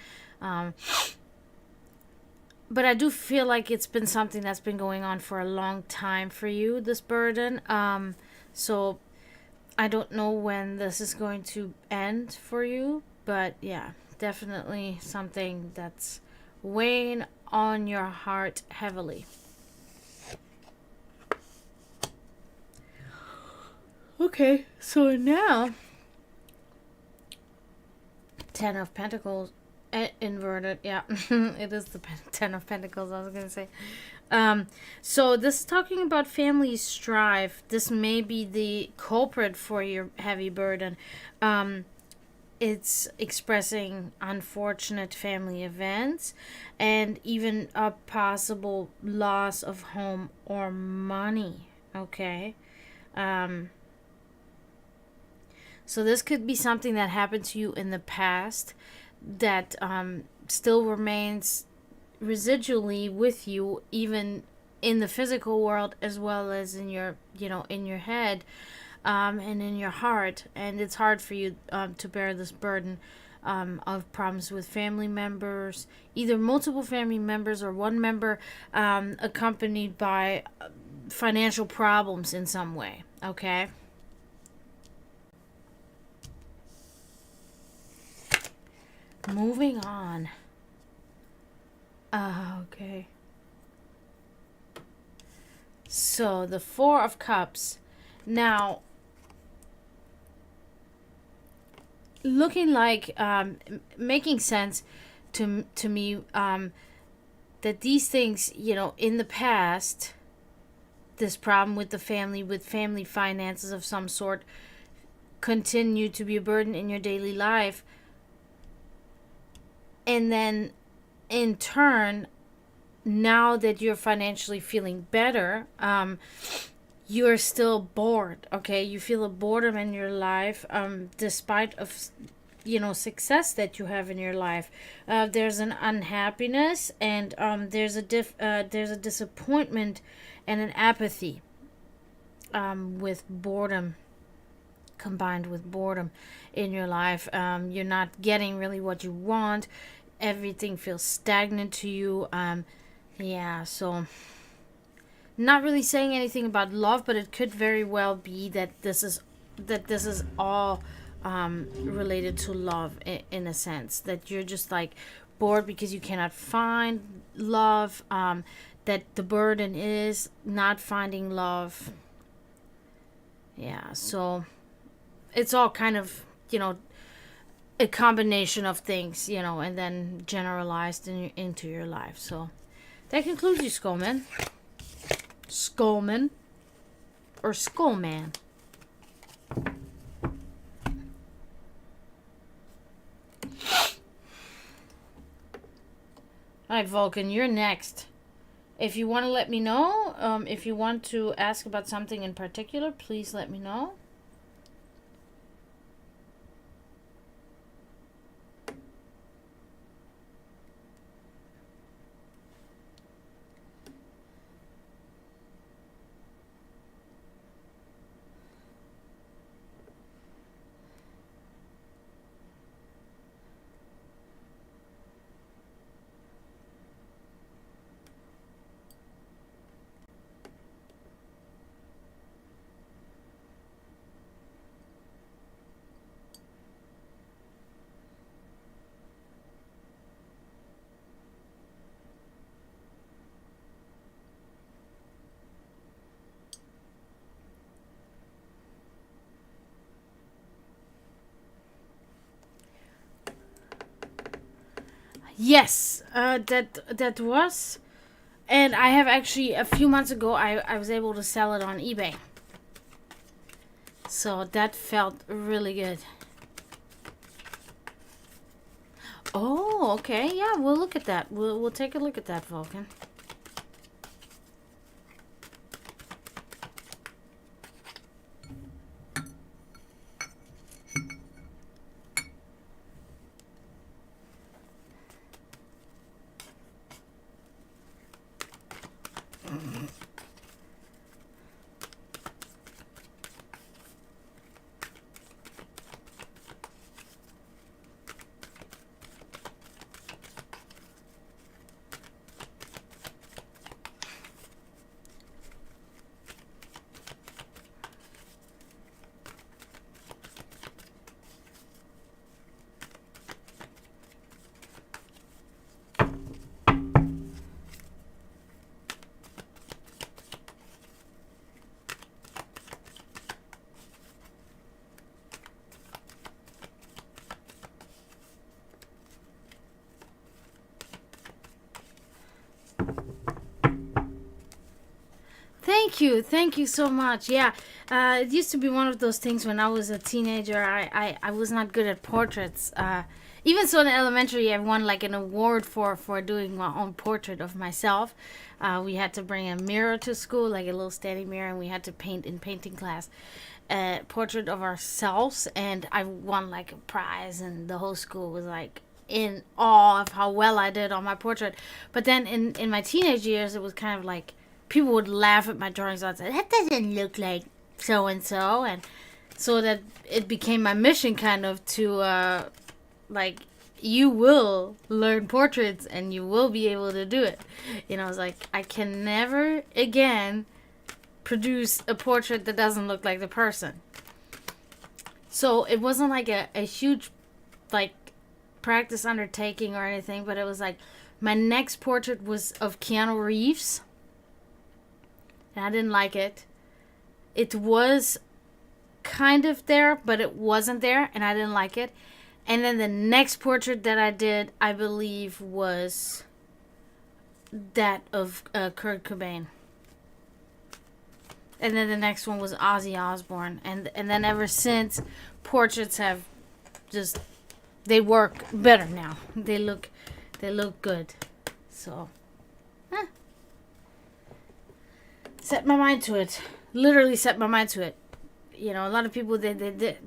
But I do feel like it's been something that's been going on for a long time for you, this burden. So I don't know when this is going to end for you, but yeah, definitely something that's weighing on your heart heavily. Okay, so now 10 of Pentacles inverted. Yeah, it is the 10 of Pentacles, I was going to say. So this is talking about family strife. This may be the culprit for your heavy burden. It's expressing unfortunate family events and even a possible loss of home or money. Okay. So this could be something that happened to you in the past that still remains residually with you, even in the physical world as well as in your, in your head, and in your heart. And it's hard for you to bear this burden of problems with family members, either multiple family members or one member, accompanied by financial problems in some way. Okay. Moving on. Okay. So the 4 of Cups. Now, looking like making sense to me that these things, in the past, this problem with the family, with family finances of some sort, continue to be a burden in your daily life. And then, in turn, now that you're financially feeling better, you're still bored, okay? You feel a boredom in your life, despite of, success that you have in your life. There's an unhappiness, and there's a disappointment and an apathy, with boredom. Combined with boredom in your life. You're not getting really what you want. Everything feels stagnant to you. So not really saying anything about love, but it could very well be that this is all related to love, in a sense, that you're just like bored because you cannot find love, that the burden is not finding love. So it's all kind of, a combination of things, and then generalized into your life. So that concludes you, Skullman. Skullman. Or Skullman. Alright, Vulcan, you're next. If you want to let me know, if you want to ask about something in particular, please let me know. Yes, that was, and I have actually, a few months ago, I was able to sell it on eBay. So that felt really good. Oh, okay. Yeah, we'll look at that. We'll take a look at that, Vulcan. Thank you so much. Yeah, it used to be one of those things when I was a teenager. I was not good at portraits. Even so, in elementary, I won like an award for doing my own portrait of myself. We had to bring a mirror to school, like a little standing mirror, and we had to paint in painting class a portrait of ourselves. And I won like a prize, and the whole school was like in awe of how well I did on my portrait. But then in my teenage years, it was kind of like people would laugh at my drawings and say, that doesn't look like so and so. And so that it became my mission kind of to, like, you will learn portraits and you will be able to do it. You know, it's like, I can never again produce a portrait that doesn't look like the person. So it wasn't like a huge, like, practice undertaking or anything, but it was like my next portrait was of Keanu Reeves. And I didn't like it. It was kind of there, but it wasn't there, and I didn't like it. And then the next portrait that I did, I believe, was that of Kurt Cobain. And then the next one was Ozzy Osbourne. And then ever since, portraits have just, they work better now. They look good. So, set my mind to it. Literally set my mind to it. You know, a lot of people, they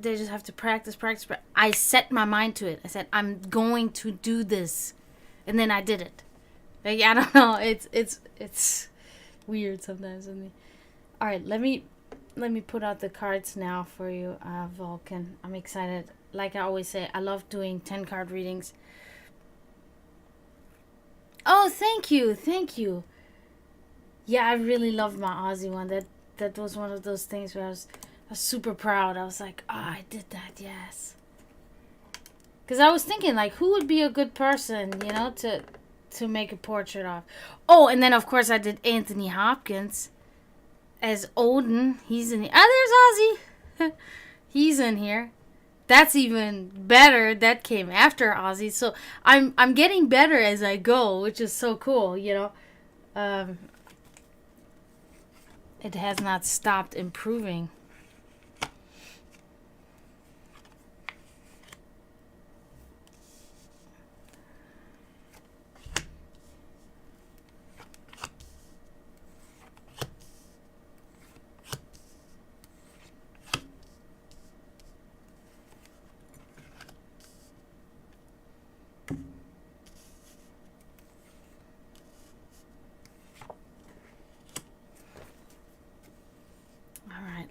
just have to practice. I set my mind to it. I said, I'm going to do this. And then I did it. Like, I don't know. It's weird sometimes with me. All right, let me put out the cards now for you, Vulcan. I'm excited. Like I always say, I love doing 10 card readings. Oh, thank you. Yeah, I really loved my Aussie one. That was one of those things where I was super proud. I was like, oh, I did that, yes. Because I was thinking, like, who would be a good person, you know, to make a portrait of? Oh, and then, of course, I did Anthony Hopkins as Odin. He's in here. Ah, there's Ozzy. He's in here. That's even better. That came after Ozzy. So I'm getting better as I go, which is so cool, you know. It has not stopped improving.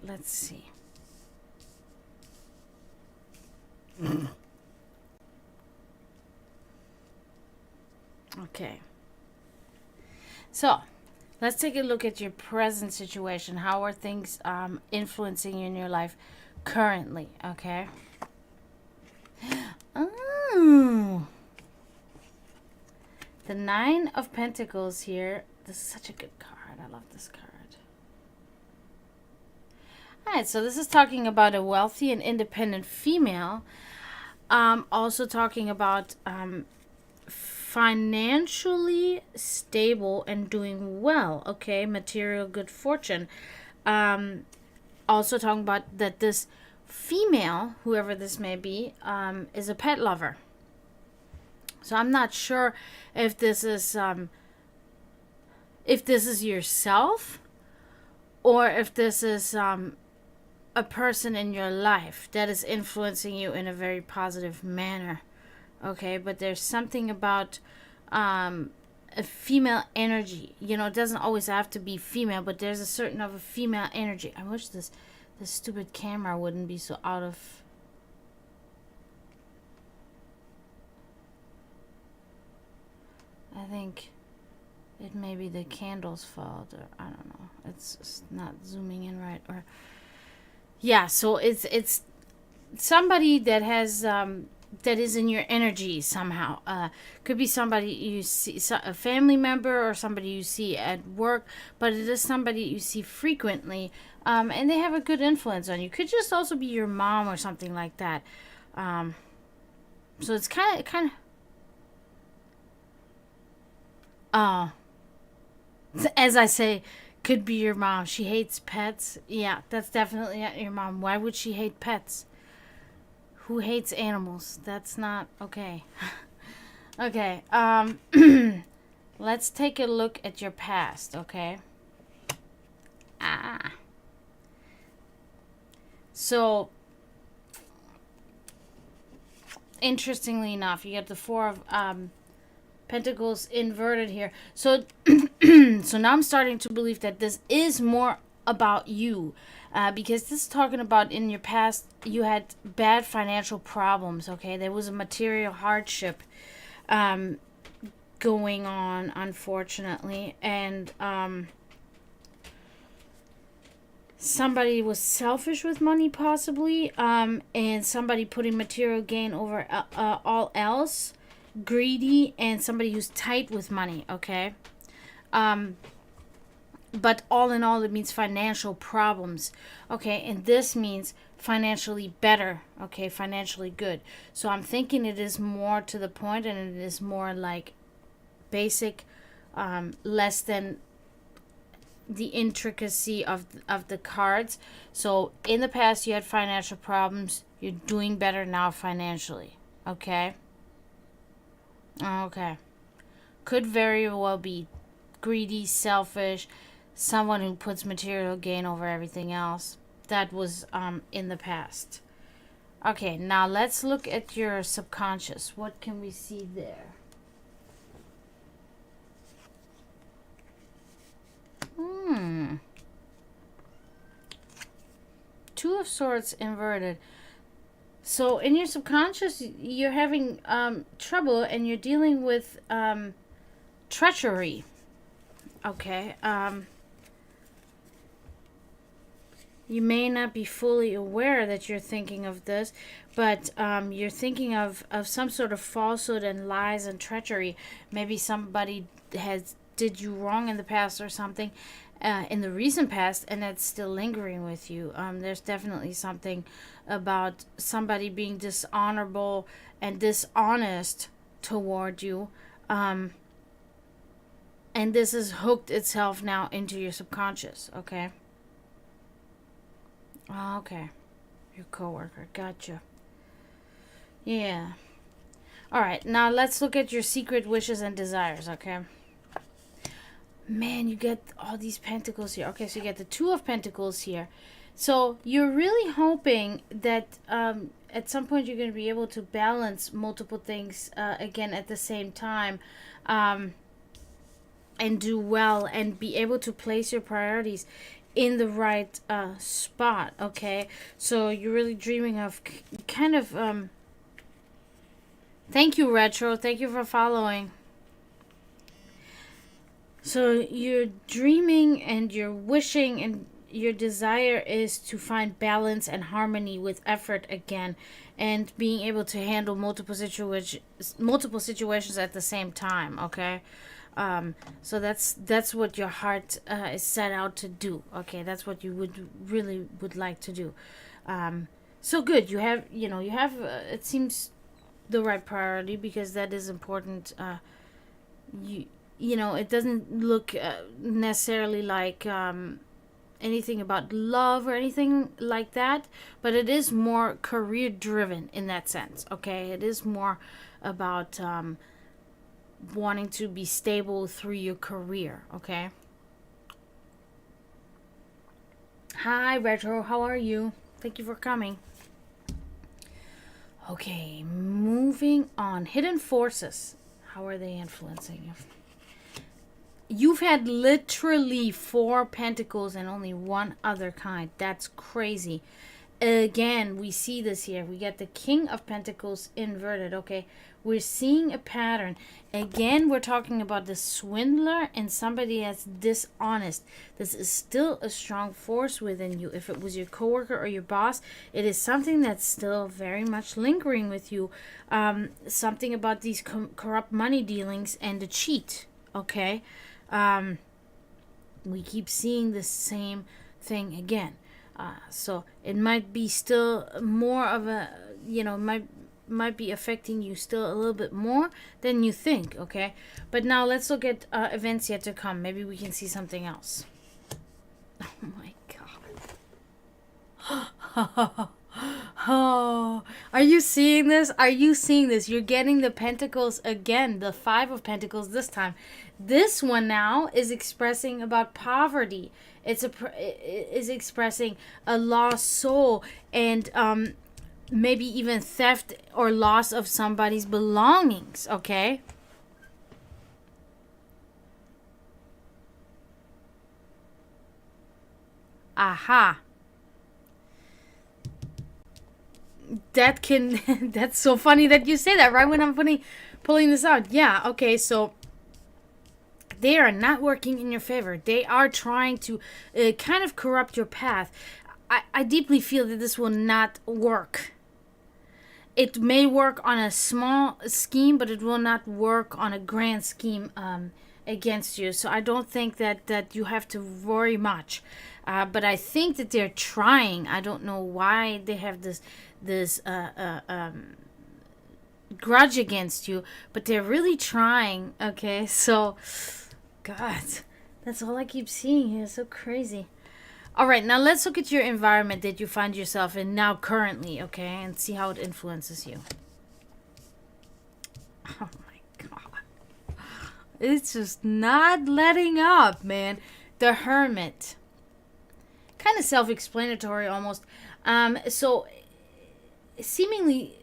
Let's see. Okay. So, let's take a look at your present situation. How are things influencing you in your life currently? Okay. Oh. The Nine of Pentacles here. This is such a good card. I love this card. Alright, so this is talking about a wealthy and independent female. Also talking about financially stable and doing well. Okay, material good fortune. Also talking about that this female, whoever this may be, is a pet lover. So I'm not sure if this is yourself, or if this is a person in your life that is influencing you in a very positive manner. Okay, but there's something about a female energy. You know, it doesn't always have to be female, but there's a certain of a female energy. I wish this stupid camera wouldn't be so out of. I think it may be the candle's fault, or I don't know. It's not zooming in right, or yeah. So it's somebody that has that is in your energy somehow. Could be somebody you see, a family member, or somebody you see at work, but it is somebody you see frequently, and they have a good influence on you. Could just also be your mom or something like that. So it's kind of. Oh, as I say, could be your mom. She hates pets. Yeah, that's definitely not your mom. Why would she hate pets? Who hates animals? That's not okay. Okay, let's take a look at your past, okay? So, interestingly enough, you get the Four of Pentacles inverted here. So, so now I'm starting to believe that this is more about you, because this is talking about in your past you had bad financial problems. Okay, there was a material hardship going on, unfortunately, and somebody was selfish with money, possibly, and somebody putting material gain over all else, greedy, and somebody who's tight with money. Okay, but all in all, it means financial problems. Okay, and this means financially better. Okay, financially good. So I'm thinking it is more to the point, and it is more like basic, less than the intricacy of the cards. So in the past you had financial problems. You're doing better now financially. Okay. Okay. Could very well be greedy, selfish, someone who puts material gain over everything else. That was in the past. Okay, now let's look at your subconscious. What can we see there? Two of Swords inverted. So in your subconscious, you're having trouble, and you're dealing with treachery. Okay. You may not be fully aware that you're thinking of this, but you're thinking of some sort of falsehood and lies and treachery. Maybe somebody did you wrong in the past or something, in the recent past, and that's still lingering with you. There's definitely something about somebody being dishonorable and dishonest toward you. And this has hooked itself now into your subconscious, okay? Oh, okay. Your coworker. Gotcha. Yeah. Alright, now let's look at your secret wishes and desires, okay? Man, you get all these pentacles here. Okay, so you get the Two of Pentacles here. So you're really hoping that at some point you're going to be able to balance multiple things again at the same time, and do well and be able to place your priorities in the right spot. Okay, so you're really dreaming of kind of thank you, Retro, thank you for following. So you're dreaming and you're wishing, and your desire is to find balance and harmony with effort again, and being able to handle multiple situations at the same time. Okay, so that's what your heart is set out to do. Okay, that's what you would like to do. So good. You have it seems the right priority, because that is important. It doesn't look necessarily like anything about love or anything like that, but it is more career driven in that sense. Okay, it is more about wanting to be stable through your career, okay? Hi, Retro. How are you? Thank you for coming. Okay, moving on. Hidden forces. How are they influencing you? You've had literally 4 pentacles and only one other kind. That's crazy. Again, we see this here. We get the King of Pentacles inverted, okay? We're seeing a pattern. Again, we're talking about the swindler and somebody that's dishonest. This is still a strong force within you. If it was your coworker or your boss, it is something that's still very much lingering with you. Something about these corrupt money dealings and the cheat, okay? We keep seeing the same thing again. So it might be still more of a, might be affecting you still a little bit more than you think, okay? But now let's look at events yet to come. Maybe we can see something else. Oh my God. Oh, are you seeing this? Are you seeing this? You're getting the pentacles again, the 5 of pentacles this time. This one now is expressing about poverty. It is expressing a lost soul and maybe even theft or loss of somebody's belongings, okay? Aha. That can that's so funny that you say that right when I'm pulling this out. Yeah, okay, so they are not working in your favor. They are trying to kind of corrupt your path. I deeply feel that this will not work. It may work on a small scheme, but it will not work on a grand scheme against you. So I don't think that you have to worry much. But I think that they're trying. I don't know why they have this grudge against you, but they're really trying. Okay, so God, that's all I keep seeing here. It's so crazy. All right, now let's look at your environment that you find yourself in now currently, okay, and see how it influences you. Oh my God. It's just not letting up, man. The Hermit. Kind of self-explanatory almost. So seemingly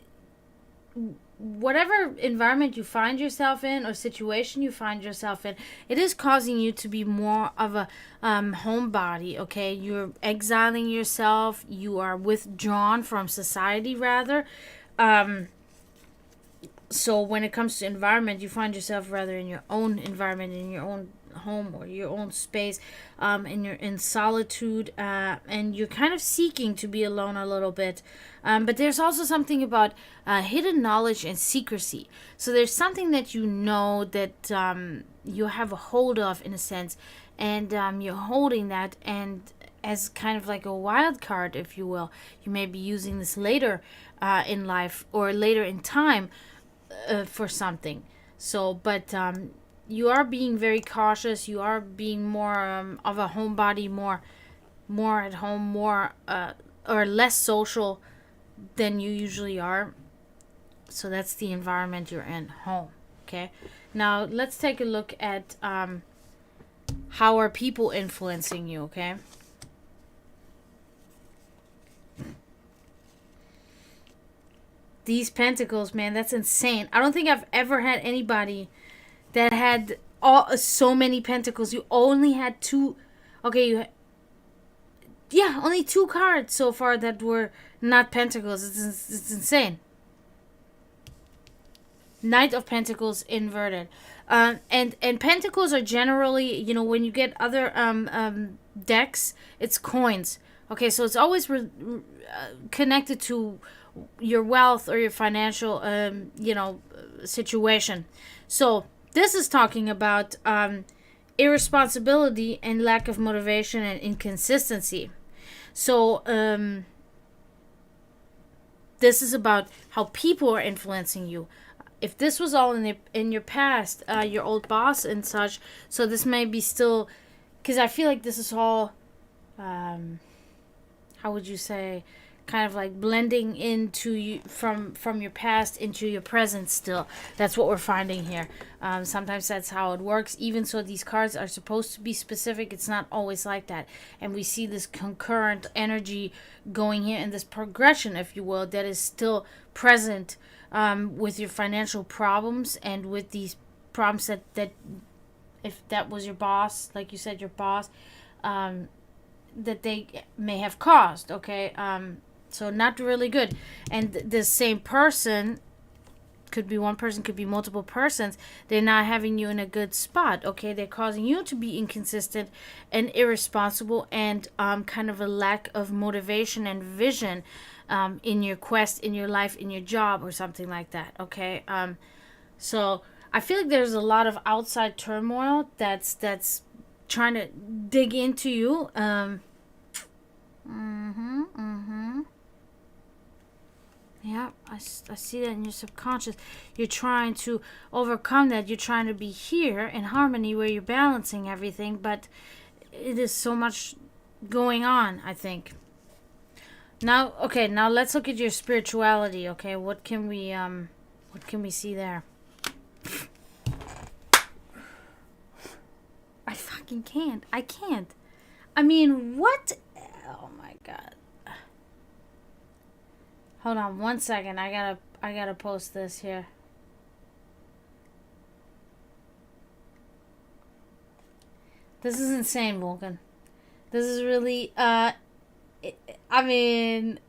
whatever environment you find yourself in or situation you find yourself in, it is causing you to be more of a homebody, okay? You're exiling yourself. You are withdrawn from society, rather. So when it comes to environment, you find yourself rather in your own environment, in your own home or your own space, and you're in solitude, and you're kind of seeking to be alone a little bit. But there's also something about hidden knowledge and secrecy. So there's something that you know that you have a hold of, in a sense, and you're holding that, and as kind of like a wild card, if you will. You may be using this later in life or later in time for something. So, but you are being very cautious. You are being more of a homebody, more at home, more or less social than you usually are. So that's the environment you're in, home. Okay. Now let's take a look at how are people influencing you. Okay. These pentacles, man, that's insane. I don't think I've ever had anybody that had so many pentacles. You only had 2. Okay, only 2 cards so far that were not pentacles. It's insane. Knight of Pentacles inverted. And pentacles are generally, when you get other decks, it's coins. Okay, so it's always connected to your wealth or your financial, situation. So this is talking about irresponsibility and lack of motivation and inconsistency. So this is about how people are influencing you. If this was all in your past, your old boss and such, so this may be still, because I feel like this is all, how would you say, kind of like blending into you from your past into your present still. That's what we're finding here. Sometimes that's how it works. Even so, these cards are supposed to be specific. It's not always like that. And we see this concurrent energy going here in this progression, if you will, that is still present with your financial problems and with these problems that if that was your boss, like you said, your boss, that they may have caused, okay? So not really good. And the same person, could be one person, could be multiple persons, they're not having you in a good spot, okay? They're causing you to be inconsistent and irresponsible and kind of a lack of motivation and vision in your quest, in your life, in your job, or something like that, okay? So I feel like there's a lot of outside turmoil that's trying to dig into you. Yeah, I see that in your subconscious. You're trying to overcome that. You're trying to be here in harmony where you're balancing everything, but it is so much going on, I think. Now, okay, now let's look at your spirituality, okay? What can we see there? I fucking can't. I can't. I mean, what? Oh my god. Hold on 1 second. I gotta post this here. This is insane, Vulcan. This is really I mean,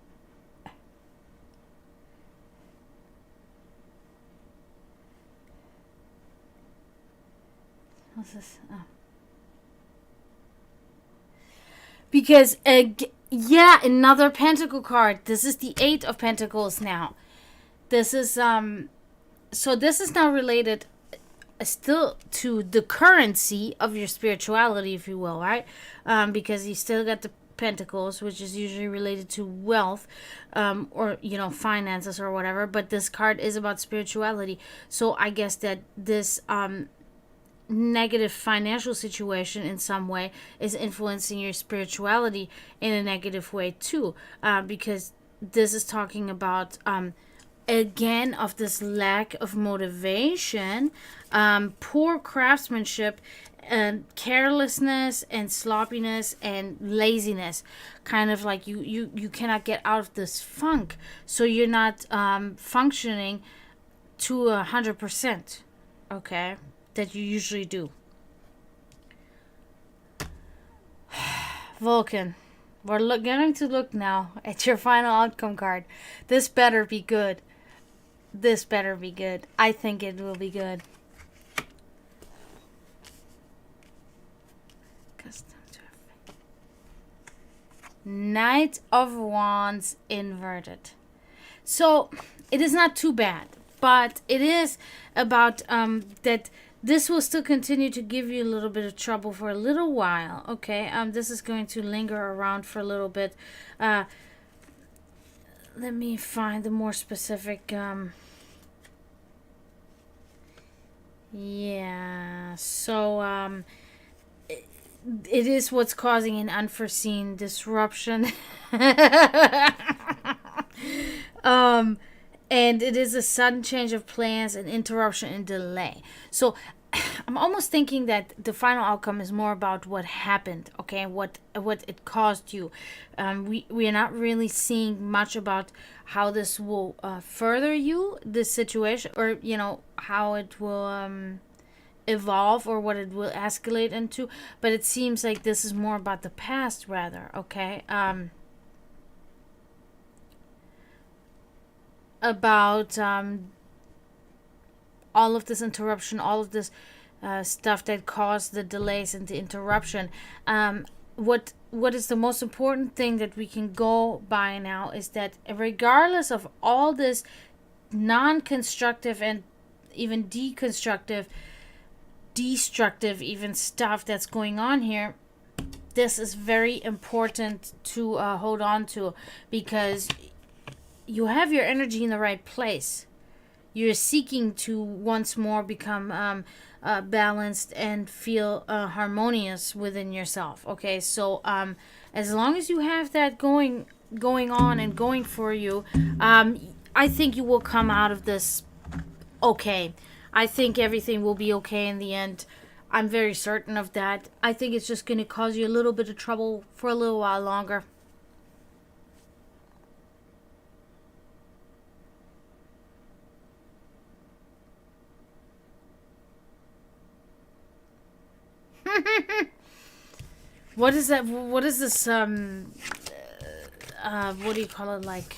what's this? Oh. Because yeah, another pentacle card. This is the 8 of Pentacles now. This is so this is now related still to the currency of your spirituality, if you will, right? Because you still got the Pentacles, which is usually related to wealth, or finances or whatever. But this card is about spirituality. So I guess that this negative financial situation in some way is influencing your spirituality in a negative way too, because this is talking about again of this lack of motivation, poor craftsmanship, and carelessness and sloppiness and laziness, kind of like you cannot get out of this funk, so you're not functioning to 100%, okay, that you usually do. Vulcan, we're going to look now at your final outcome card. This better be good. This better be good. I think it will be good. Knight of Wands inverted. So it is not too bad, but it is about that this will still continue to give you a little bit of trouble for a little while, okay? This is going to linger around for a little bit. Let me find the more specific, yeah, so, it is what's causing an unforeseen disruption. And it is a sudden change of plans, an interruption and delay. So I'm almost thinking that the final outcome is more about what happened, okay, what it caused you. We are not really seeing much about how this will further you, this situation, or how it will evolve or what it will escalate into. But it seems like this is more about the past rather, okay. About all of this interruption, all of this stuff that caused the delays and the interruption. What is the most important thing that we can go by now is that regardless of all this non-constructive and even destructive even stuff that's going on here, this is very important to hold on to, because you have your energy in the right place. You're seeking to once more become balanced and feel harmonious within yourself. Okay, so as long as you have that going going on and going for you, I think you will come out of this okay. I think everything will be okay in the end. I'm very certain of that. I think it's just going to cause you a little bit of trouble for a little while longer. What is that? What is this? What do you call it? Like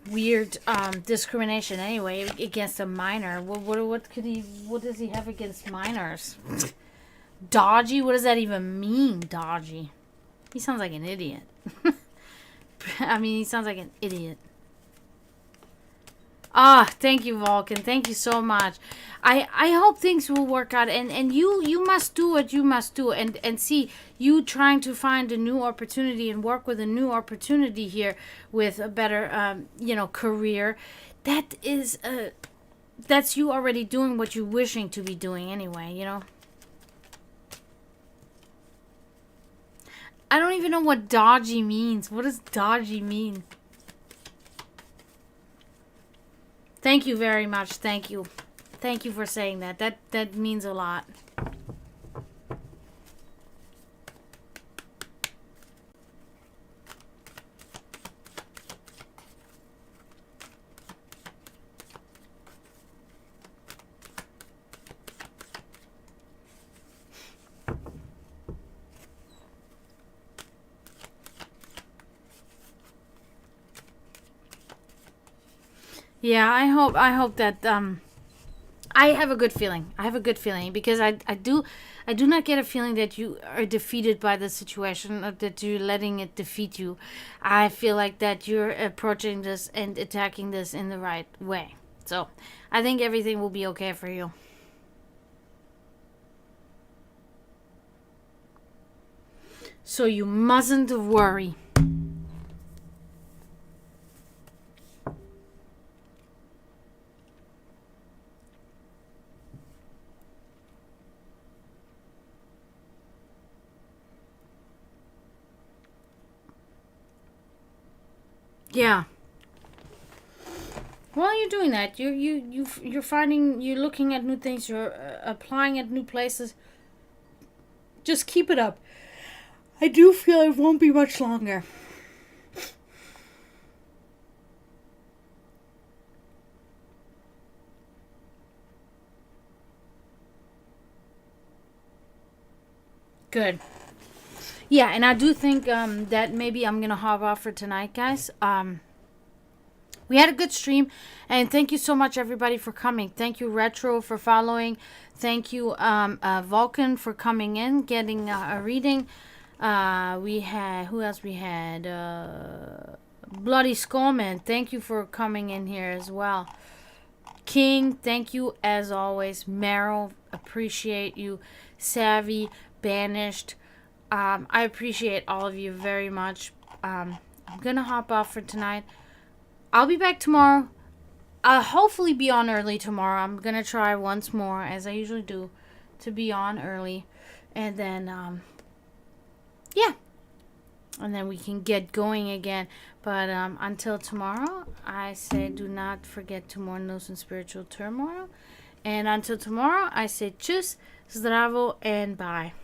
weird discrimination anyway against a minor. What could he? What does he have against minors? Dodgy? What does that even mean? Dodgy? He sounds like an idiot. I mean, he sounds like an idiot. Ah, thank you, Vulcan. Thank you so much. I hope things will work out, and you must do what you must do, and see you trying to find a new opportunity and work with a new opportunity here with a better career. That is that's you already doing what you're wishing to be doing anyway. I don't even know what dodgy means. What does dodgy mean? Thank you very much. Thank you. Thank you for saying that. That means a lot. Yeah, I hope that I have a good feeling. I have a good feeling because I do not get a feeling that you are defeated by the situation or that you're letting it defeat you. I feel like that you're approaching this and attacking this in the right way. So, I think everything will be okay for you. So you mustn't worry. Yeah. While you're doing that, you're finding, you're looking at new things, you're applying at new places. Just keep it up. I do feel it won't be much longer. Good. Yeah, and I do think that maybe I'm gonna hop off for tonight, guys. We had a good stream, and thank you so much, everybody, for coming. Thank you, Retro, for following. Thank you, Vulcan, for coming in, getting a reading. We had, who else we had? Bloody Skullman, thank you for coming in here as well. King, thank you as always. Meryl, appreciate you. Savvy, Banished, I appreciate all of you very much. I'm gonna hop off for tonight. I'll be back tomorrow. I'll hopefully be on early tomorrow. I'm gonna try once more, as I usually do, to be on early. And then, yeah. And then we can get going again. But until tomorrow, I say do not forget to mourn those in spiritual turmoil. And until tomorrow, I say tschüss, zdravo, and bye.